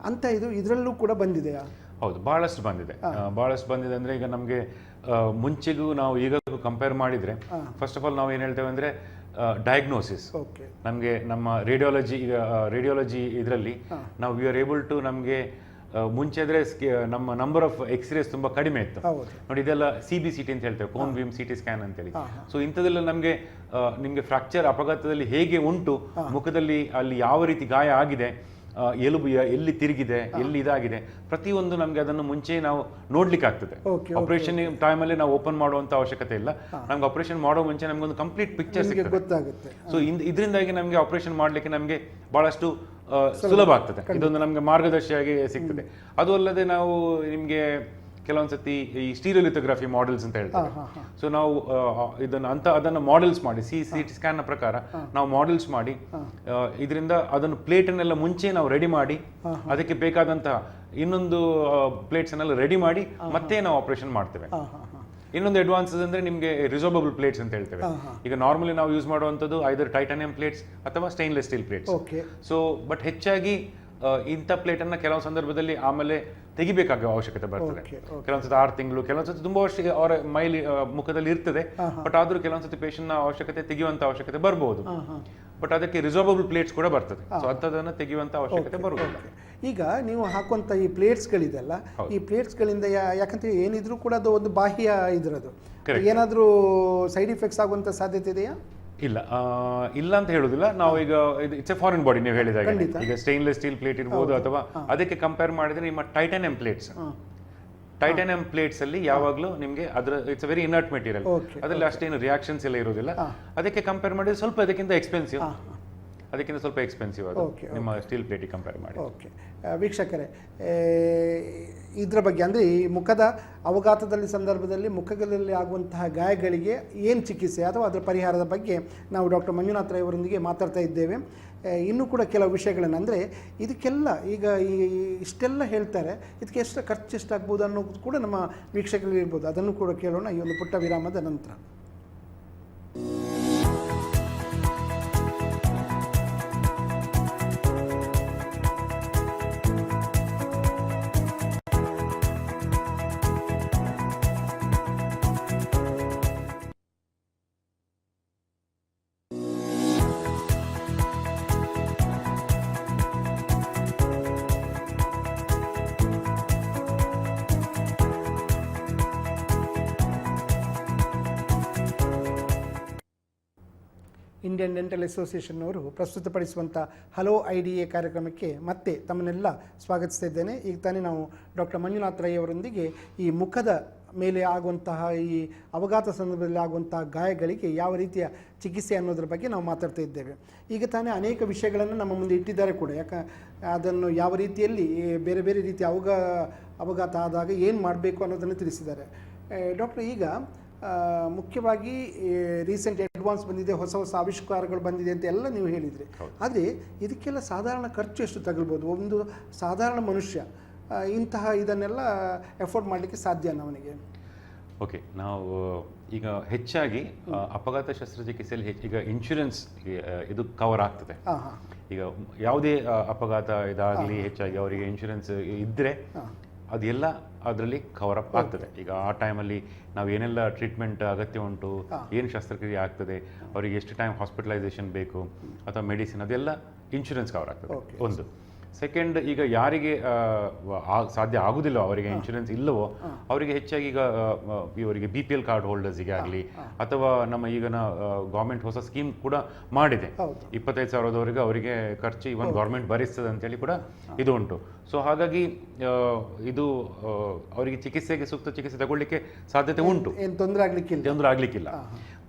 ಅಂತ. ಇದರಲ್ಲೂ ಕೂಡ ಬಂದಿದೆಯಾ? ಹೌದು, ಬಹಳಷ್ಟು ಬಂದಿದೆ. ಅಂದ್ರೆ ಈಗ ನಮಗೆ ಮುಂಚೆಗೂ ನಾವು ಈಗಲೂ ಕಂಪೇರ್ ಮಾಡಿದ್ರೆ, ಫಸ್ಟ್ ಆಫ್ ಆಲ್ ನಾವು ಏನು ಹೇಳ್ತೇವೆ ಅಂದ್ರೆ ಡಯಾಗ್ನೋಸಿಸ್. ನಮಗೆ ನಮ್ಮ ರೇಡಿಯಾಲಜಿ ಇದರಲ್ಲಿ ನಾವು ವಿ ಆರ್ ಏಬಲ್ ಟು ನಮಗೆ ಮುಂಚೆ ಆದರೆ ನಮ್ಮ ನಂಬರ್ ಆಫ್ ಎಕ್ಸ್ರೇಸ್ ತುಂಬಾ ಕಡಿಮೆ ಇತ್ತು. ಹೌದು. ನೋಡಿ ಇದೆಲ್ಲ CBCT ಅಂತ ಹೇಳ್ತೇವೆ, ಕೋನ್ ಬೀಮ್ CT ಸ್ಕ್ಯಾನ್ ಅಂತೇಳಿ. ಸೊ ಇಂಥದ್ದೆಲ್ಲ ನಿಮಗೆ ಫ್ರಾಕ್ಚರ್ ಅಪಘಾತದಲ್ಲಿ ಹೇಗೆ ಉಂಟು, ಮುಖದಲ್ಲಿ ಅಲ್ಲಿ ಯಾವ ರೀತಿ ಗಾಯ ಆಗಿದೆ, ಎಲುಬು ಎಲ್ಲಿ ತಿರುಗಿದೆ, ಎಲ್ಲಿ ಇದಾಗಿದೆ, ಪ್ರತಿಯೊಂದು ನಮ್ಗೆ ಅದನ್ನು ಮುಂಚೆ ನಾವು ನೋಡ್ಲಿಕ್ಕೆ ಆಗ್ತದೆ. ಆಪರೇಷನ್ ಟೈಮಲ್ಲಿ ನಾವು ಓಪನ್ ಮಾಡುವಂತ ಅವಶ್ಯಕತೆ ಇಲ್ಲ. ನಮ್ಗೆ ಆಪರೇಷನ್ ಮಾಡೋ ಮುಂಚೆ ನಮ್ಗೆ ಒಂದು ಕಂಪ್ಲೀಟ್ ಪಿಕ್ಚರ್ ಗೊತ್ತಾಗುತ್ತೆ. ಸೊ ಇದರಿಂದಾಗಿ ನಮ್ಗೆ ಆಪರೇಷನ್ ಮಾಡ್ಲಿಕ್ಕೆ ನಮ್ಗೆ ಬಹಳಷ್ಟು ಸುಲಭ ಆಗ್ತದೆ. ಇದೊಂದು ನಮ್ಗೆ ಮಾರ್ಗದರ್ಶಿಯಾಗಿ ಸಿಗ್ತದೆ. ಅದು ಅಲ್ಲದೆ ನಾವು ನಿಮ್ಗೆ ಕೆಲವೊಂದ್ಸತಿ ಈ ಸ್ಟೀರಿಯೋಲಿಥೋಗ್ರಫಿ ಮಾಡೆಲ್ಸ್ ಅಂತ ಹೇಳ್ತಾರೆ. ಸೊ ನಾವು ಅದನ್ನು ಮಾಡೆಲ್ಸ್ ಮಾಡಿ CT ಸ್ಕ್ಯಾನ್ ನ ಪ್ರಕಾರ ನಾವು ಮಾಡೆಲ್ಸ್ ಮಾಡಿ ಇದರಿಂದ ಅದನ್ನು ಪ್ಲೇಟ್ ಅನ್ನೆಲ್ಲ ಮುಂಚೆ ನಾವು ರೆಡಿ ಮಾಡಿ ಅದಕ್ಕೆ ಬೇಕಾದಂತಹ ಇನ್ನೊಂದು ಪ್ಲೇಟ್ಸ್ ಅನ್ನೆಲ್ಲ ರೆಡಿ ಮಾಡಿ ಮತ್ತೆ ನಾವು ಆಪರೇಷನ್ ಮಾಡ್ತೇವೆ. ಇನ್ನೊಂದು ಅಡ್ವಾನ್ಸಸ್ ಅಂದ್ರೆ ನಿಮಗೆ ರಿಸರ್ವಬಲ್ ಪ್ಲೇಟ್ಸ್ ಅಂತ ಹೇಳ್ತೇವೆ. ಈಗ ನಾರ್ಮಲಿ ನಾವು ಯೂಸ್ ಮಾಡುವಂಥದ್ದು ಐದರ್ ಟೈಟಾನಿಯಂ ಪ್ಲೇಟ್ಸ್ ಅಥವಾ stainless steel plates. So but ಹೆಚ್ಚಾಗಿ ಇಂಥ ಪ್ಲೇಟ್ ಅನ್ನ ಕೆಲವು ಸಂದರ್ಭದಲ್ಲಿ ಆಮೇಲೆ ತೆಗಿಬೇಕಾಗುವ ಅವಶ್ಯಕತೆ ಬರ್ತದೆ. ಕೆಲವೊಂದ್ಸತಿ 6 ತಿಂಗಳು, ಕೆಲವೊಂದ್ಸತಿ ತುಂಬಾ ವರ್ಷ ಅವರ ಮೈಲಿ ಮುಖದಲ್ಲಿ ಇರ್ತದೆ. ಬಟ್ ಆದ್ರೂ ಕೆಲವೊಂದ್ಸತಿ ಪೇಷಂಟ್ ನ ಅವಶ್ಯಕತೆ ತೆಗೆಯುವಂತ ಅವಶ್ಯಕತೆ ಬರ್ಬೋದು. ಬಟ್ ಅದಕ್ಕೆ ರಿಸರ್ವಬಲ್ ಪ್ಲೇಟ್ಸ್ ಕೂಡ ಬರ್ತದೆ. ಸೊ ಅಂಥದನ್ನ ತೆಗೆಯುವಂತ ಅವಶ್ಯಕತೆ ಬರುವುದಿಲ್ಲ. ಈಗ ನೀವು ಹಾಕುವಂತ ಈ ಪ್ಲೇಟ್ಸ್ಗಳಿದೆಲ್ಲ, ಈ ಪ್ಲೇಟ್ಸ್ಗಳಿಂದ ಯಾಕಂದ್ರೆ ಏನಿದ್ರು ಕೂಡ ಅದು ಒಂದು ಬಾಹ್ಯ ಇದ್ರದು, ಏನಾದ್ರೂ ಸೈಡ್ ಎಫೆಕ್ಟ್ಸ್ ಆಗುವಂತ ಸಾಧ್ಯತೆ ಇದೆಯಾ? ಇಲ್ಲ ಅಂತ ಹೇಳುದಿಲ್ಲ. ನಾವು ಈಗ ಇಟ್ಸ್ ಎ ಫಾರಿನ್ ಬಾಡಿ ನೀವು ಹೇಳಿದಾಗ, ಈಗ ಸ್ಟೈನ್ಲೆಸ್ ಸ್ಟೀಲ್ ಪ್ಲೇಟ್ ಇರ್ಬೋದು ಅಥವಾ ಅದಕ್ಕೆ ಕಂಪೇರ್ ಮಾಡಿದ್ರೆ ನಿಮ್ಮ ಟೈಟಾನಿಯಂ ಪ್ಲೇಟ್ಸ್ ಅಲ್ಲಿ ಯಾವಾಗಲೂ ನಿಮಗೆ ಅದರ ಇಟ್ಸ್ ವೆರಿ ಇನರ್ಟ್ ಮೆಟೀರಿಯಲ್, ಅದರಲ್ಲಿ ಅಷ್ಟೇನು ರಿಯಾಕ್ಷನ್ಸ್ ಎಲ್ಲ ಇರೋದಿಲ್ಲ. ಅದಕ್ಕೆ ಕಂಪೇರ್ ಮಾಡಿದ್ರೆ ಸ್ವಲ್ಪ ಅದಕ್ಕಿಂತ ಎಕ್ಸ್ಪೆನ್ಸಿವ್ ಅದು ನಿಮ್ಮ ಸ್ಟೀಲ್ ಪ್ಲೇಟಿಗೆ ಕಂಪೇರ್ ಮಾಡಿ. ಓಕೆ ವೀಕ್ಷಕರೇ, ಇದರ ಬಗ್ಗೆ ಅಂದರೆ ಈ ಮುಖದ ಅವಘಾತದಲ್ಲಿ ಸಂದರ್ಭದಲ್ಲಿ ಮುಖದಲ್ಲಿ ಆಗುವಂತಹ ಗಾಯಗಳಿಗೆ ಏನು ಚಿಕಿತ್ಸೆ ಅಥವಾ ಅದರ ಪರಿಹಾರದ ಬಗ್ಗೆ ನಾವು ಡಾಕ್ಟರ್ ಮಂಜುನಾಥ್ ರೈ ಅವರೊಂದಿಗೆ ಮಾತಾಡ್ತಾ ಇದ್ದೇವೆ. ಇನ್ನೂ ಕೂಡ ಕೆಲವು ವಿಷಯಗಳನ್ನು, ಅಂದರೆ ಇದಕ್ಕೆಲ್ಲ ಈಗ ಇಷ್ಟೆಲ್ಲ ಹೇಳ್ತಾರೆ, ಇದಕ್ಕೆ ಎಷ್ಟು ಖರ್ಚು ಎಷ್ಟಾಗ್ಬೋದು ಅನ್ನೋದು ಕೂಡ ನಮ್ಮ ವೀಕ್ಷಕರಿಗೆ ಇರ್ಬೋದು. ಅದನ್ನು ಕೂಡ ಕೇಳೋಣ ಈ ಒಂದು ಪುಟ್ಟ ವಿರಾಮದ ನಂತರ. ಇಂಡಿಯನ್ ಡೆಂಟಲ್ ಅಸೋಸಿಯೇಷನ್ ಅವರು ಪ್ರಸ್ತುತಪಡಿಸುವಂಥ ಹಲೋ IDA ಕಾರ್ಯಕ್ರಮಕ್ಕೆ ಮತ್ತೆ ತಮ್ಮನ್ನೆಲ್ಲ ಸ್ವಾಗತಿಸ್ತಾ ಇದ್ದೇನೆ. ಈಗ ತಾನೇ ನಾವು ಡಾಕ್ಟರ್ ಮಂಜುನಾಥ್ ರೈ ಅವರೊಂದಿಗೆ ಈ ಮುಖದ ಮೇಲೆ ಆಗುವಂತಹ ಈ ಅಪಘಾತ ಸಂದರ್ಭದಲ್ಲಿ ಆಗುವಂತಹ ಗಾಯಗಳಿಗೆ ಯಾವ ರೀತಿಯ ಚಿಕಿತ್ಸೆ ಅನ್ನೋದ್ರ ಬಗ್ಗೆ ನಾವು ಮಾತಾಡ್ತಾ ಇದ್ದೇವೆ. ಈಗ ತಾನೇ ಅನೇಕ ವಿಷಯಗಳನ್ನು ನಮ್ಮ ಮುಂದೆ ಇಟ್ಟಿದ್ದಾರೆ ಕೂಡ. ಅದನ್ನು ಯಾವ ರೀತಿಯಲ್ಲಿ ಬೇರೆ ಬೇರೆ ರೀತಿಯ ಅಪಘಾತ ಆದಾಗ ಏನು ಮಾಡಬೇಕು ಅನ್ನೋದನ್ನು ತಿಳಿಸಿದ್ದಾರೆ. ಡಾಕ್ಟರ್, ಈಗ ಮುಖ್ಯವಾಗಿ ರೀಸೆಂಟ್ ಅಡ್ವಾನ್ಸ್ ಬಂದಿದೆ, ಹೊಸ ಹೊಸ ಆವಿಷ್ಕಾರಗಳು ಬಂದಿದೆ ಅಂತ ಎಲ್ಲ ನೀವು ಹೇಳಿದ್ರಿ. ಆದರೆ ಇದಕ್ಕೆಲ್ಲ ಸಾಧಾರಣ ಖರ್ಚು ಎಷ್ಟು ತಗೊಳ್ಬೋದು? ಒಂದು ಸಾಧಾರಣ ಮನುಷ್ಯ ಇದನ್ನೆಲ್ಲ ಎಫೋರ್ಡ್ ಮಾಡಲಿಕ್ಕೆ ಸಾಧ್ಯನಾ ಅವನಿಗೆ? ಓಕೆ, ನಾವು ಈಗ ಹೆಚ್ಚಾಗಿ ಅಪಘಾತ ಶಸ್ತ್ರಚಿಕಿತ್ಸೆಯಲ್ಲಿ ಈಗ ಇನ್ಶೂರೆನ್ಸ್ ಇದು ಕವರ್ ಆಗ್ತದೆ. ಈಗ ಯಾವುದೇ ಅಪಘಾತ ಇದಾಗಲಿ ಹೆಚ್ಚಾಗಿ ಅವರಿಗೆ ಇನ್ಶೂರೆನ್ಸ್ ಇದ್ದರೆ ಅದೆಲ್ಲ ಅದರಲ್ಲಿ ಕವರ್ ಅಪ್ ಆಗ್ತದೆ. ಈಗ ಆ ಟೈಮಲ್ಲಿ ನಾವು ಏನೆಲ್ಲ ಟ್ರೀಟ್ಮೆಂಟ್ ಅಗತ್ಯ ಉಂಟು, ಏನು ಶಸ್ತ್ರಕ್ರಿಯೆ ಆಗ್ತದೆ, ಅವರಿಗೆ ಎಷ್ಟು ಟೈಮ್ ಹಾಸ್ಪಿಟಲೈಸೇಷನ್ ಬೇಕು ಅಥವಾ ಮೆಡಿಸಿನ್, ಅದೆಲ್ಲ ಇನ್ಶೂರೆನ್ಸ್ ಕವರ್ ಆಗ್ತದೆ. ಒಂದು ಸೆಕೆಂಡ್, ಈಗ ಯಾರಿಗೆ ಸಾಧ್ಯ ಆಗುದಿಲ್ಲ, ಅವರಿಗೆ ಇನ್ಶೂರೆನ್ಸ್ ಇಲ್ಲವೋ ಅವರಿಗೆ ಹೆಚ್ಚಾಗಿ ಈಗ ಇವರಿಗೆ BPL ಕಾರ್ಡ್ ಹೋಲ್ಡರ್ಸ್ಗೆ ಆಗಲಿ ಅಥವಾ ನಮ್ಮ ಈಗಿನ ಗೌರ್ಮೆಂಟ್ ಹೊಸ ಸ್ಕೀಮ್ ಕೂಡ ಮಾಡಿದೆ, 25,000ದವರೆಗೆ ಅವರಿಗೆ ಖರ್ಚು ಇವನ್ ಗೌರ್ಮೆಂಟ್ ಭರಿಸ್ತದೆ ಅಂತೇಳಿ ಕೂಡ ಇದು ಉಂಟು. ಸೊ ಹಾಗಾಗಿ ಇದು ಅವರಿಗೆ ಚಿಕಿತ್ಸೆಗೆ ಸೂಕ್ತ ಚಿಕಿತ್ಸೆ ತಗೊಳ್ಳಿಕ್ಕೆ ಸಾಧ್ಯತೆ ಉಂಟು, ತೊಂದರೆ ಆಗ್ಲಿಕ್ಕಿಲ್ಲ.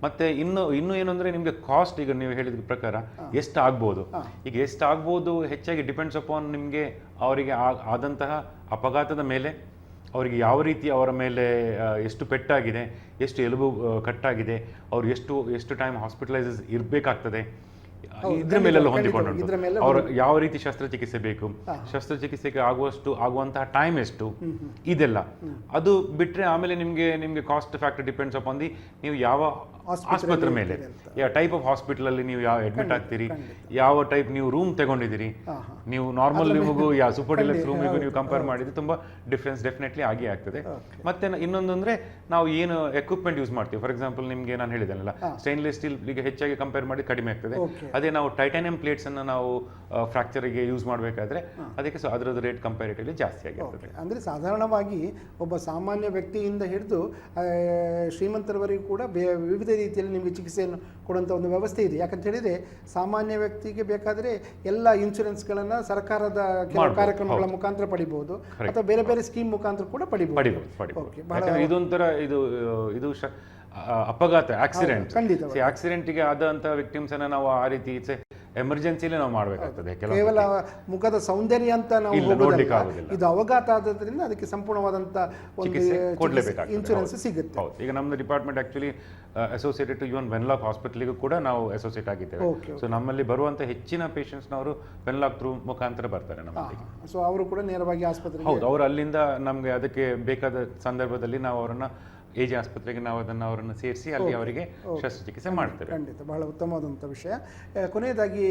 ಮತ್ತೆ ಇನ್ನು ಏನಂದ್ರೆ ನಿಮಗೆ ಕಾಸ್ಟ್, ಈಗ ನೀವು ಹೇಳಿದ ಪ್ರಕಾರ ಎಷ್ಟು ಆಗ್ಬೋದು, ಈಗ ಎಷ್ಟು ಆಗ್ಬೋದು ಹೆಚ್ಚಾಗಿ ಡಿಪೆಂಡ್ಸ್ ಅಪಾನ್ ನಿಮಗೆ ಅವರಿಗೆ ಆದಂತಹ ಅಪಘಾತದ ಮೇಲೆ, ಅವರಿಗೆ ಯಾವ ರೀತಿ ಅವರ ಮೇಲೆ ಎಷ್ಟು ಪೆಟ್ಟಾಗಿದೆ, ಎಷ್ಟು ಎಲುಬು ಕಟ್ಟಾಗಿದೆ, ಅವ್ರು ಎಷ್ಟು ಟೈಮ್ ಹಾಸ್ಪಿಟಲೈಸಸ್ ಇರಬೇಕಾಗ್ತದೆ, ಇದ್ರ ಮೇಲೆಲ್ಲ ಹೊಂದಿಕೊಂಡು ಅವ್ರು ಯಾವ ರೀತಿ ಶಸ್ತ್ರಚಿಕಿತ್ಸೆ ಬೇಕು, ಶಸ್ತ್ರಚಿಕಿತ್ಸೆಗೆ ಆಗುವಂತಹ ಟೈಮ್ ಎಷ್ಟು, ಇದೆಲ್ಲ ಅದು ಬಿಟ್ರೆ ಆಮೇಲೆ ನಿಮ್ಗೆ cost factor depends upon the ನೀವು ಯಾವ ಆಸ್ಪತ್ರೆ ಮೇಲೆ, ಯಾವ ಟೈಪ್ ಆಫ್ ಹಾಸ್ಪಿಟಲ್ ಅಲ್ಲಿ ನೀವು ಯಾವ ಅಡ್ಮಿಟ್ ಆಗ್ತೀರಿ, ಯಾವ ಟೈಪ್ ನೀವು ರೂಮ್ ತಗೊಂಡಿದ್ದೀರಿ, ನೀವು ನಾರ್ಮಲ್ ರೂಮಿಗೂ ಯಾವ ಸೂಪರ್ ಡಿಲಕ್ಸ್ ರೂಮಿಗೂ ನೀವು ಕಂಪೇರ್ ಮಾಡಿದ್ರೆ ತುಂಬಾ ಡಿಫ್ರೆನ್ಸ್ ಡೆಫಿನೆಟ್ಲಿ ಆಗೇ ಆಗ್ತದೆ. ಮತ್ತೆ ಇನ್ನೊಂದು ಅಂದ್ರೆ ನಾವು ಏನು ಎಕ್ವಿಪ್ಮೆಂಟ್ ಯೂಸ್ ಮಾಡ್ತೀವಿ, ಫಾರ್ ಎಕ್ಸಾಂಪಲ್ ನಿಮ್ಗೆ ನಾನು ಹೇಳಿದೆನಲ್ಲ ಸ್ಟೈನ್ಲೆಸ್ ಸ್ಟೀಲ್ ಈಗ ಹೆಚ್ಚಾಗಿ ಕಂಪೇರ್ ಮಾಡಿ ಕಡಿಮೆ ಆಗ್ತದೆ. ಅದೇ ನಾವು ಟೈಟಾನಿಯಂ ಪ್ಲೇಟ್ಸ್ ಅನ್ನು ನಾವು ಫ್ರಾಕ್ಚರ್ಗೆ ಯೂಸ್ ಮಾಡಬೇಕಾದ್ರೆ ಅದಕ್ಕೆ ಅದರದ್ದು ರೇಟ್ ಕಂಪ್ಯಾರಿಟಿವ್ಲಿ ಜಾಸ್ತಿ ಆಗಿರ್ತದೆ. ಅಂದರೆ ಸಾಧಾರಣವಾಗಿ ಒಬ್ಬ ಸಾಮಾನ್ಯ ವ್ಯಕ್ತಿಯಿಂದ ಹಿಡಿದು ಶ್ರೀಮಂತರವರೆಗೂ ಕೂಡ ವಿವಿಧ ರೀತಿಯಲ್ಲಿ ನಿಮಗೆ ಚಿಕಿತ್ಸೆಯನ್ನು ಕೊಡುವಂಥ ಒಂದು ವ್ಯವಸ್ಥೆ ಇದೆ. ಯಾಕಂತ ಹೇಳಿದರೆ ಸಾಮಾನ್ಯ ವ್ಯಕ್ತಿಗೆ ಬೇಕಾದರೆ ಎಲ್ಲ ಇನ್ಶೂರೆನ್ಸ್ಗಳನ್ನು ಸರ್ಕಾರದ ಕೆಲವು ಕಾರ್ಯಕ್ರಮಗಳ ಮುಖಾಂತರ ಪಡಿಬಹುದು ಅಥವಾ ಬೇರೆ ಬೇರೆ ಸ್ಕೀಮ್ ಮುಖಾಂತರ ಕೂಡ ಪಡಿಬಹುದು. ಇದೊಂಥರ ಇದು ಅಪಘಾತ ಆಕ್ಸಿಡೆಂಟ್, ಖಂಡಿತ ಆಕ್ಸಿಡೆಂಟ್ಗೆ ಆದಂಥ ವಿಕ್ಟಿಮ್ಸ್ ಅನ್ನ ನಾವು ಆ ರೀತಿ ಎಮರ್ಜೆನ್ಸಿಲಿ ನಾವು ಮಾಡಬೇಕಾಗ್ತದೆ. ಕೇವಲ ಮುಖದ ಸೌಂದರ್ಯ ಅಂತ ನಾವು ನೋಡ್ಲಿಕ್ಕೆ ಆಗೋದಿಲ್ಲ. ಇದು ಅವಘಾತ ಆದ್ರಿಂದ ಅದಕ್ಕೆ ಸಂಪೂರ್ಣವಾದಂಥ ಒಂದು ಇನ್ಶೂರೆನ್ಸ್ ಸಿಗುತ್ತೆ. ಈಗ ನಮ್ಮದು department actually associated to even Wenlock ಹಾಸ್ಪಿಟಲ್ಗೂ ಕೂಡ ನಾವು ಅಸೋಸಿಯೇಟ್ ಆಗಿದ್ದೇವೆ. ಸೊ ನಮ್ಮಲ್ಲಿ ಬರುವಂತ ಹೆಚ್ಚಿನ ಪೇಷಂಟ್ಸ್ನವರು ವೆನ್ಲಾಕ್ ಥ್ರೂ ಮುಖಾಂತರ ಬರ್ತಾರೆ ನಮ್ಮಲ್ಲಿ. ಸೊ ಅವರು ಕೂಡ ನೇರವಾಗಿ ಆಸ್ಪತ್ರೆಗೆ, ಹೌದು, ಅವರು ಅಲ್ಲಿಂದ ನಮಗೆ ಅದಕ್ಕೆ ಬೇಕಾದ ಸಂದರ್ಭದಲ್ಲಿ ನಾವು ಅವರನ್ನ ಎಜೆ ಆಸ್ಪತ್ರೆಗೆ ನಾವು ಅವರನ್ನು ಸೇರಿಸಿ ಅಲ್ಲಿ ಅವರಿಗೆ ಶಸ್ತ್ರಚಿಕಿತ್ಸೆ ಮಾಡ್ತೇವೆ. ಖಂಡಿತ ಬಹಳ ಉತ್ತಮವಾದಂಥ ವಿಷಯ. ಕೊನೆಯದಾಗಿ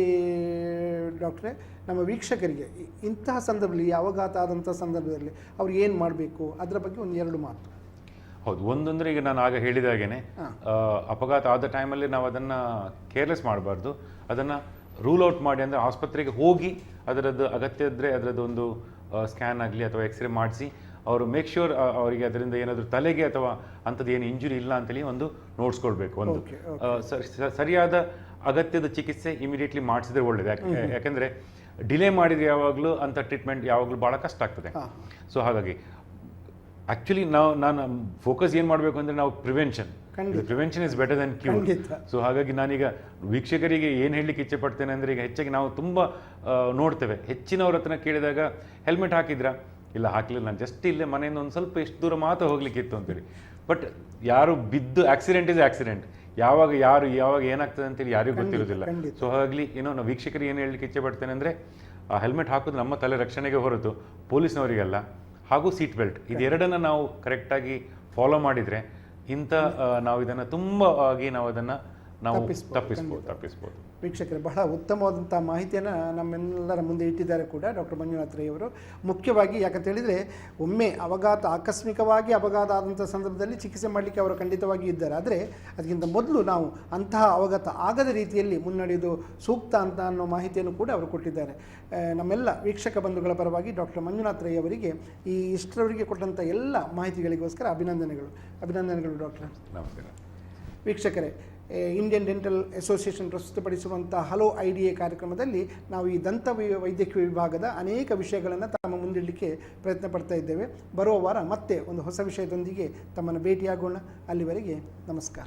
ಡಾಕ್ಟ್ರೇ, ನಮ್ಮ ವೀಕ್ಷಕರಿಗೆ ಇಂತಹ ಸಂದರ್ಭದಲ್ಲಿ ಅವಘಾತ ಆದಂಥ ಸಂದರ್ಭದಲ್ಲಿ ಅವ್ರು ಏನು ಮಾಡಬೇಕು ಅದರ ಬಗ್ಗೆ ಒಂದು ಎರಡು ಮಾತು. ಹೌದು, ಒಂದೊಂದ್ರೆ ಈಗ ನಾನು ಆಗ ಹೇಳಿದಾಗೇನೆ ಅಪಘಾತ ಆದ ಟೈಮಲ್ಲಿ ನಾವು ಅದನ್ನು ಕೇರ್ಲೆಸ್ ಮಾಡಬಾರ್ದು. ಅದನ್ನು ರೂಲ್ ಔಟ್ ಮಾಡಿ, ಅಂದರೆ ಆಸ್ಪತ್ರೆಗೆ ಹೋಗಿ ಅದರದ್ದು ಅಗತ್ಯ ಇದ್ದರೆ ಅದರದ್ದು ಒಂದು ಸ್ಕ್ಯಾನ್ ಆಗಲಿ ಅಥವಾ ಎಕ್ಸ್ರೇ ಮಾಡಿಸಿ ಅವರು ಮೇಕ್ ಶ್ಯೂರ್ ಅವರಿಗೆ ಅದರಿಂದ ಏನಾದರೂ ತಲೆಗೆ ಅಥವಾ ಅಂಥದ್ದು ಏನು ಇಂಜುರಿ ಇಲ್ಲ ಅಂತೇಳಿ ಒಂದು ನೋಡ್ಸ್ಕೊಳ್ಬೇಕು. ಒಂದು ಸರಿಯಾದ ಅಗತ್ಯದ ಚಿಕಿತ್ಸೆ ಇಮಿಡಿಯೇಟ್ಲಿ ಮಾಡಿಸಿದ್ರೆ ಒಳ್ಳೇದು. ಯಾಕೆಂದರೆ ಡಿಲೇ ಮಾಡಿದ್ರೆ ಯಾವಾಗಲೂ ಅಂಥ ಟ್ರೀಟ್ಮೆಂಟ್ ಯಾವಾಗಲೂ ಭಾಳ ಕಷ್ಟ ಆಗ್ತದೆ. ಸೊ ಹಾಗಾಗಿ ಆ್ಯಕ್ಚುಲಿ ನಾನು ಫೋಕಸ್ ಏನು ಮಾಡಬೇಕು ಅಂದರೆ ನಾವು prevention is better then cure. So ಹಾಗಾಗಿ ನಾನೀಗ ವೀಕ್ಷಕರಿಗೆ ಏನು ಹೇಳಲಿಕ್ಕೆ ಇಚ್ಛೆ ಪಡ್ತೇನೆ ಅಂದರೆ, ಈಗ ಹೆಚ್ಚಾಗಿ ನಾವು ತುಂಬ ನೋಡ್ತೇವೆ, ಹೆಚ್ಚಿನವ್ರ ಹತ್ರ ಕೇಳಿದಾಗ ಹೆಲ್ಮೆಟ್ ಹಾಕಿದ್ರಾ, ಇಲ್ಲ ಹಾಕಲಿಲ್ಲ, ನಾನು ಜಸ್ಟ್ ಇಲ್ಲೇ ಮನೆಯಿಂದ ಒಂದು ಸ್ವಲ್ಪ ಎಷ್ಟು ದೂರ ಮಾತ್ರ ಹೋಗ್ಲಿಕ್ಕಿತ್ತು ಅಂತೇಳಿ. ಬಟ್ ಯಾರು ಬಿದ್ದು ಆಕ್ಸಿಡೆಂಟ್ ಇಸ್ ಆಕ್ಸಿಡೆಂಟ್, ಯಾವಾಗ ಏನಾಗ್ತದೆ ಅಂತೇಳಿ ಯಾರಿಗೂ ಗೊತ್ತಿರೋದಿಲ್ಲ. ಸೊ ಹಾಗಾಗಿ ನಾವು ವೀಕ್ಷಕರಿಗೆ ಏನು ಹೇಳಲಿಕ್ಕೆ ಇಚ್ಛೆ ಪಡ್ತೇನೆ ಅಂದರೆ, ಆ ಹೆಲ್ಮೆಟ್ ಹಾಕೋದು ನಮ್ಮ ತಲೆ ರಕ್ಷಣೆಗೆ ಹೊರತು ಪೊಲೀಸ್ನವರಿಗೆಲ್ಲ, ಹಾಗೂ ಸೀಟ್ ಬೆಲ್ಟ್ ಇದೆರಡನ್ನು ನಾವು ಕರೆಕ್ಟಾಗಿ ಫಾಲೋ ಮಾಡಿದರೆ ನಾವು ಇದನ್ನು ತುಂಬ ಆಗಿ ನಾವು ಅದನ್ನು ತಪ್ಪಿಸ್ಬೋದು. ವೀಕ್ಷಕರೇ, ಬಹಳ ಉತ್ತಮವಾದಂಥ ಮಾಹಿತಿಯನ್ನು ನಮ್ಮೆಲ್ಲರ ಮುಂದೆ ಇಟ್ಟಿದ್ದಾರೆ ಕೂಡ ಡಾಕ್ಟರ್ ಮಂಜುನಾಥ್ ರೈ ಅವರು. ಮುಖ್ಯವಾಗಿ ಯಾಕಂತ ಹೇಳಿದರೆ, ಒಮ್ಮೆ ಆಕಸ್ಮಿಕವಾಗಿ ಅಪಘಾತ ಆದಂಥ ಸಂದರ್ಭದಲ್ಲಿ ಚಿಕಿತ್ಸೆ ಮಾಡಲಿಕ್ಕೆ ಅವರು ಖಂಡಿತವಾಗಿ ಇದ್ದಾರೆ. ಆದರೆ ಅದಕ್ಕಿಂತ ಮೊದಲು ನಾವು ಅಂತಹ ಅಪಘಾತ ಆಗದ ರೀತಿಯಲ್ಲಿ ಮುನ್ನಡೆಯೋದು ಸೂಕ್ತ ಅಂತ ಅನ್ನೋ ಮಾಹಿತಿಯನ್ನು ಕೂಡ ಅವರು ಕೊಟ್ಟಿದ್ದಾರೆ. ನಮ್ಮೆಲ್ಲ ವೀಕ್ಷಕ ಬಂಧುಗಳ ಪರವಾಗಿ ಡಾಕ್ಟರ್ ಮಂಜುನಾಥ್ ರೈ ಅವರಿಗೆ ಇಷ್ಟರವರೆಗೆ ಕೊಟ್ಟಂಥ ಎಲ್ಲ ಮಾಹಿತಿಗಳಿಗೋಸ್ಕರ ಅಭಿನಂದನೆಗಳು ಡಾಕ್ಟರ್. ನಮಸ್ಕಾರ. ವೀಕ್ಷಕರೇ, ಇಂಡಿಯನ್ ಡೆಂಟಲ್ ಅಸೋಸಿಯೇಷನ್ ಪ್ರಸ್ತುತಪಡಿಸುವಂಥ ಹಲೋ ಐಡಿಯಾ ಕಾರ್ಯಕ್ರಮದಲ್ಲಿ ನಾವು ಈ ದಂತ ವೈದ್ಯಕೀಯ ವಿಭಾಗದ ಅನೇಕ ವಿಷಯಗಳನ್ನು ತಮ್ಮ ಮುಂದಿಡಲಿಕ್ಕೆ ಪ್ರಯತ್ನ ಪಡ್ತಾ ಇದ್ದೇವೆ. ಬರುವ ವಾರ ಮತ್ತೆ ಒಂದು ಹೊಸ ವಿಷಯದೊಂದಿಗೆ ತಮ್ಮನ್ನು ಭೇಟಿಯಾಗೋಣ. ಅಲ್ಲಿವರೆಗೆ ನಮಸ್ಕಾರ.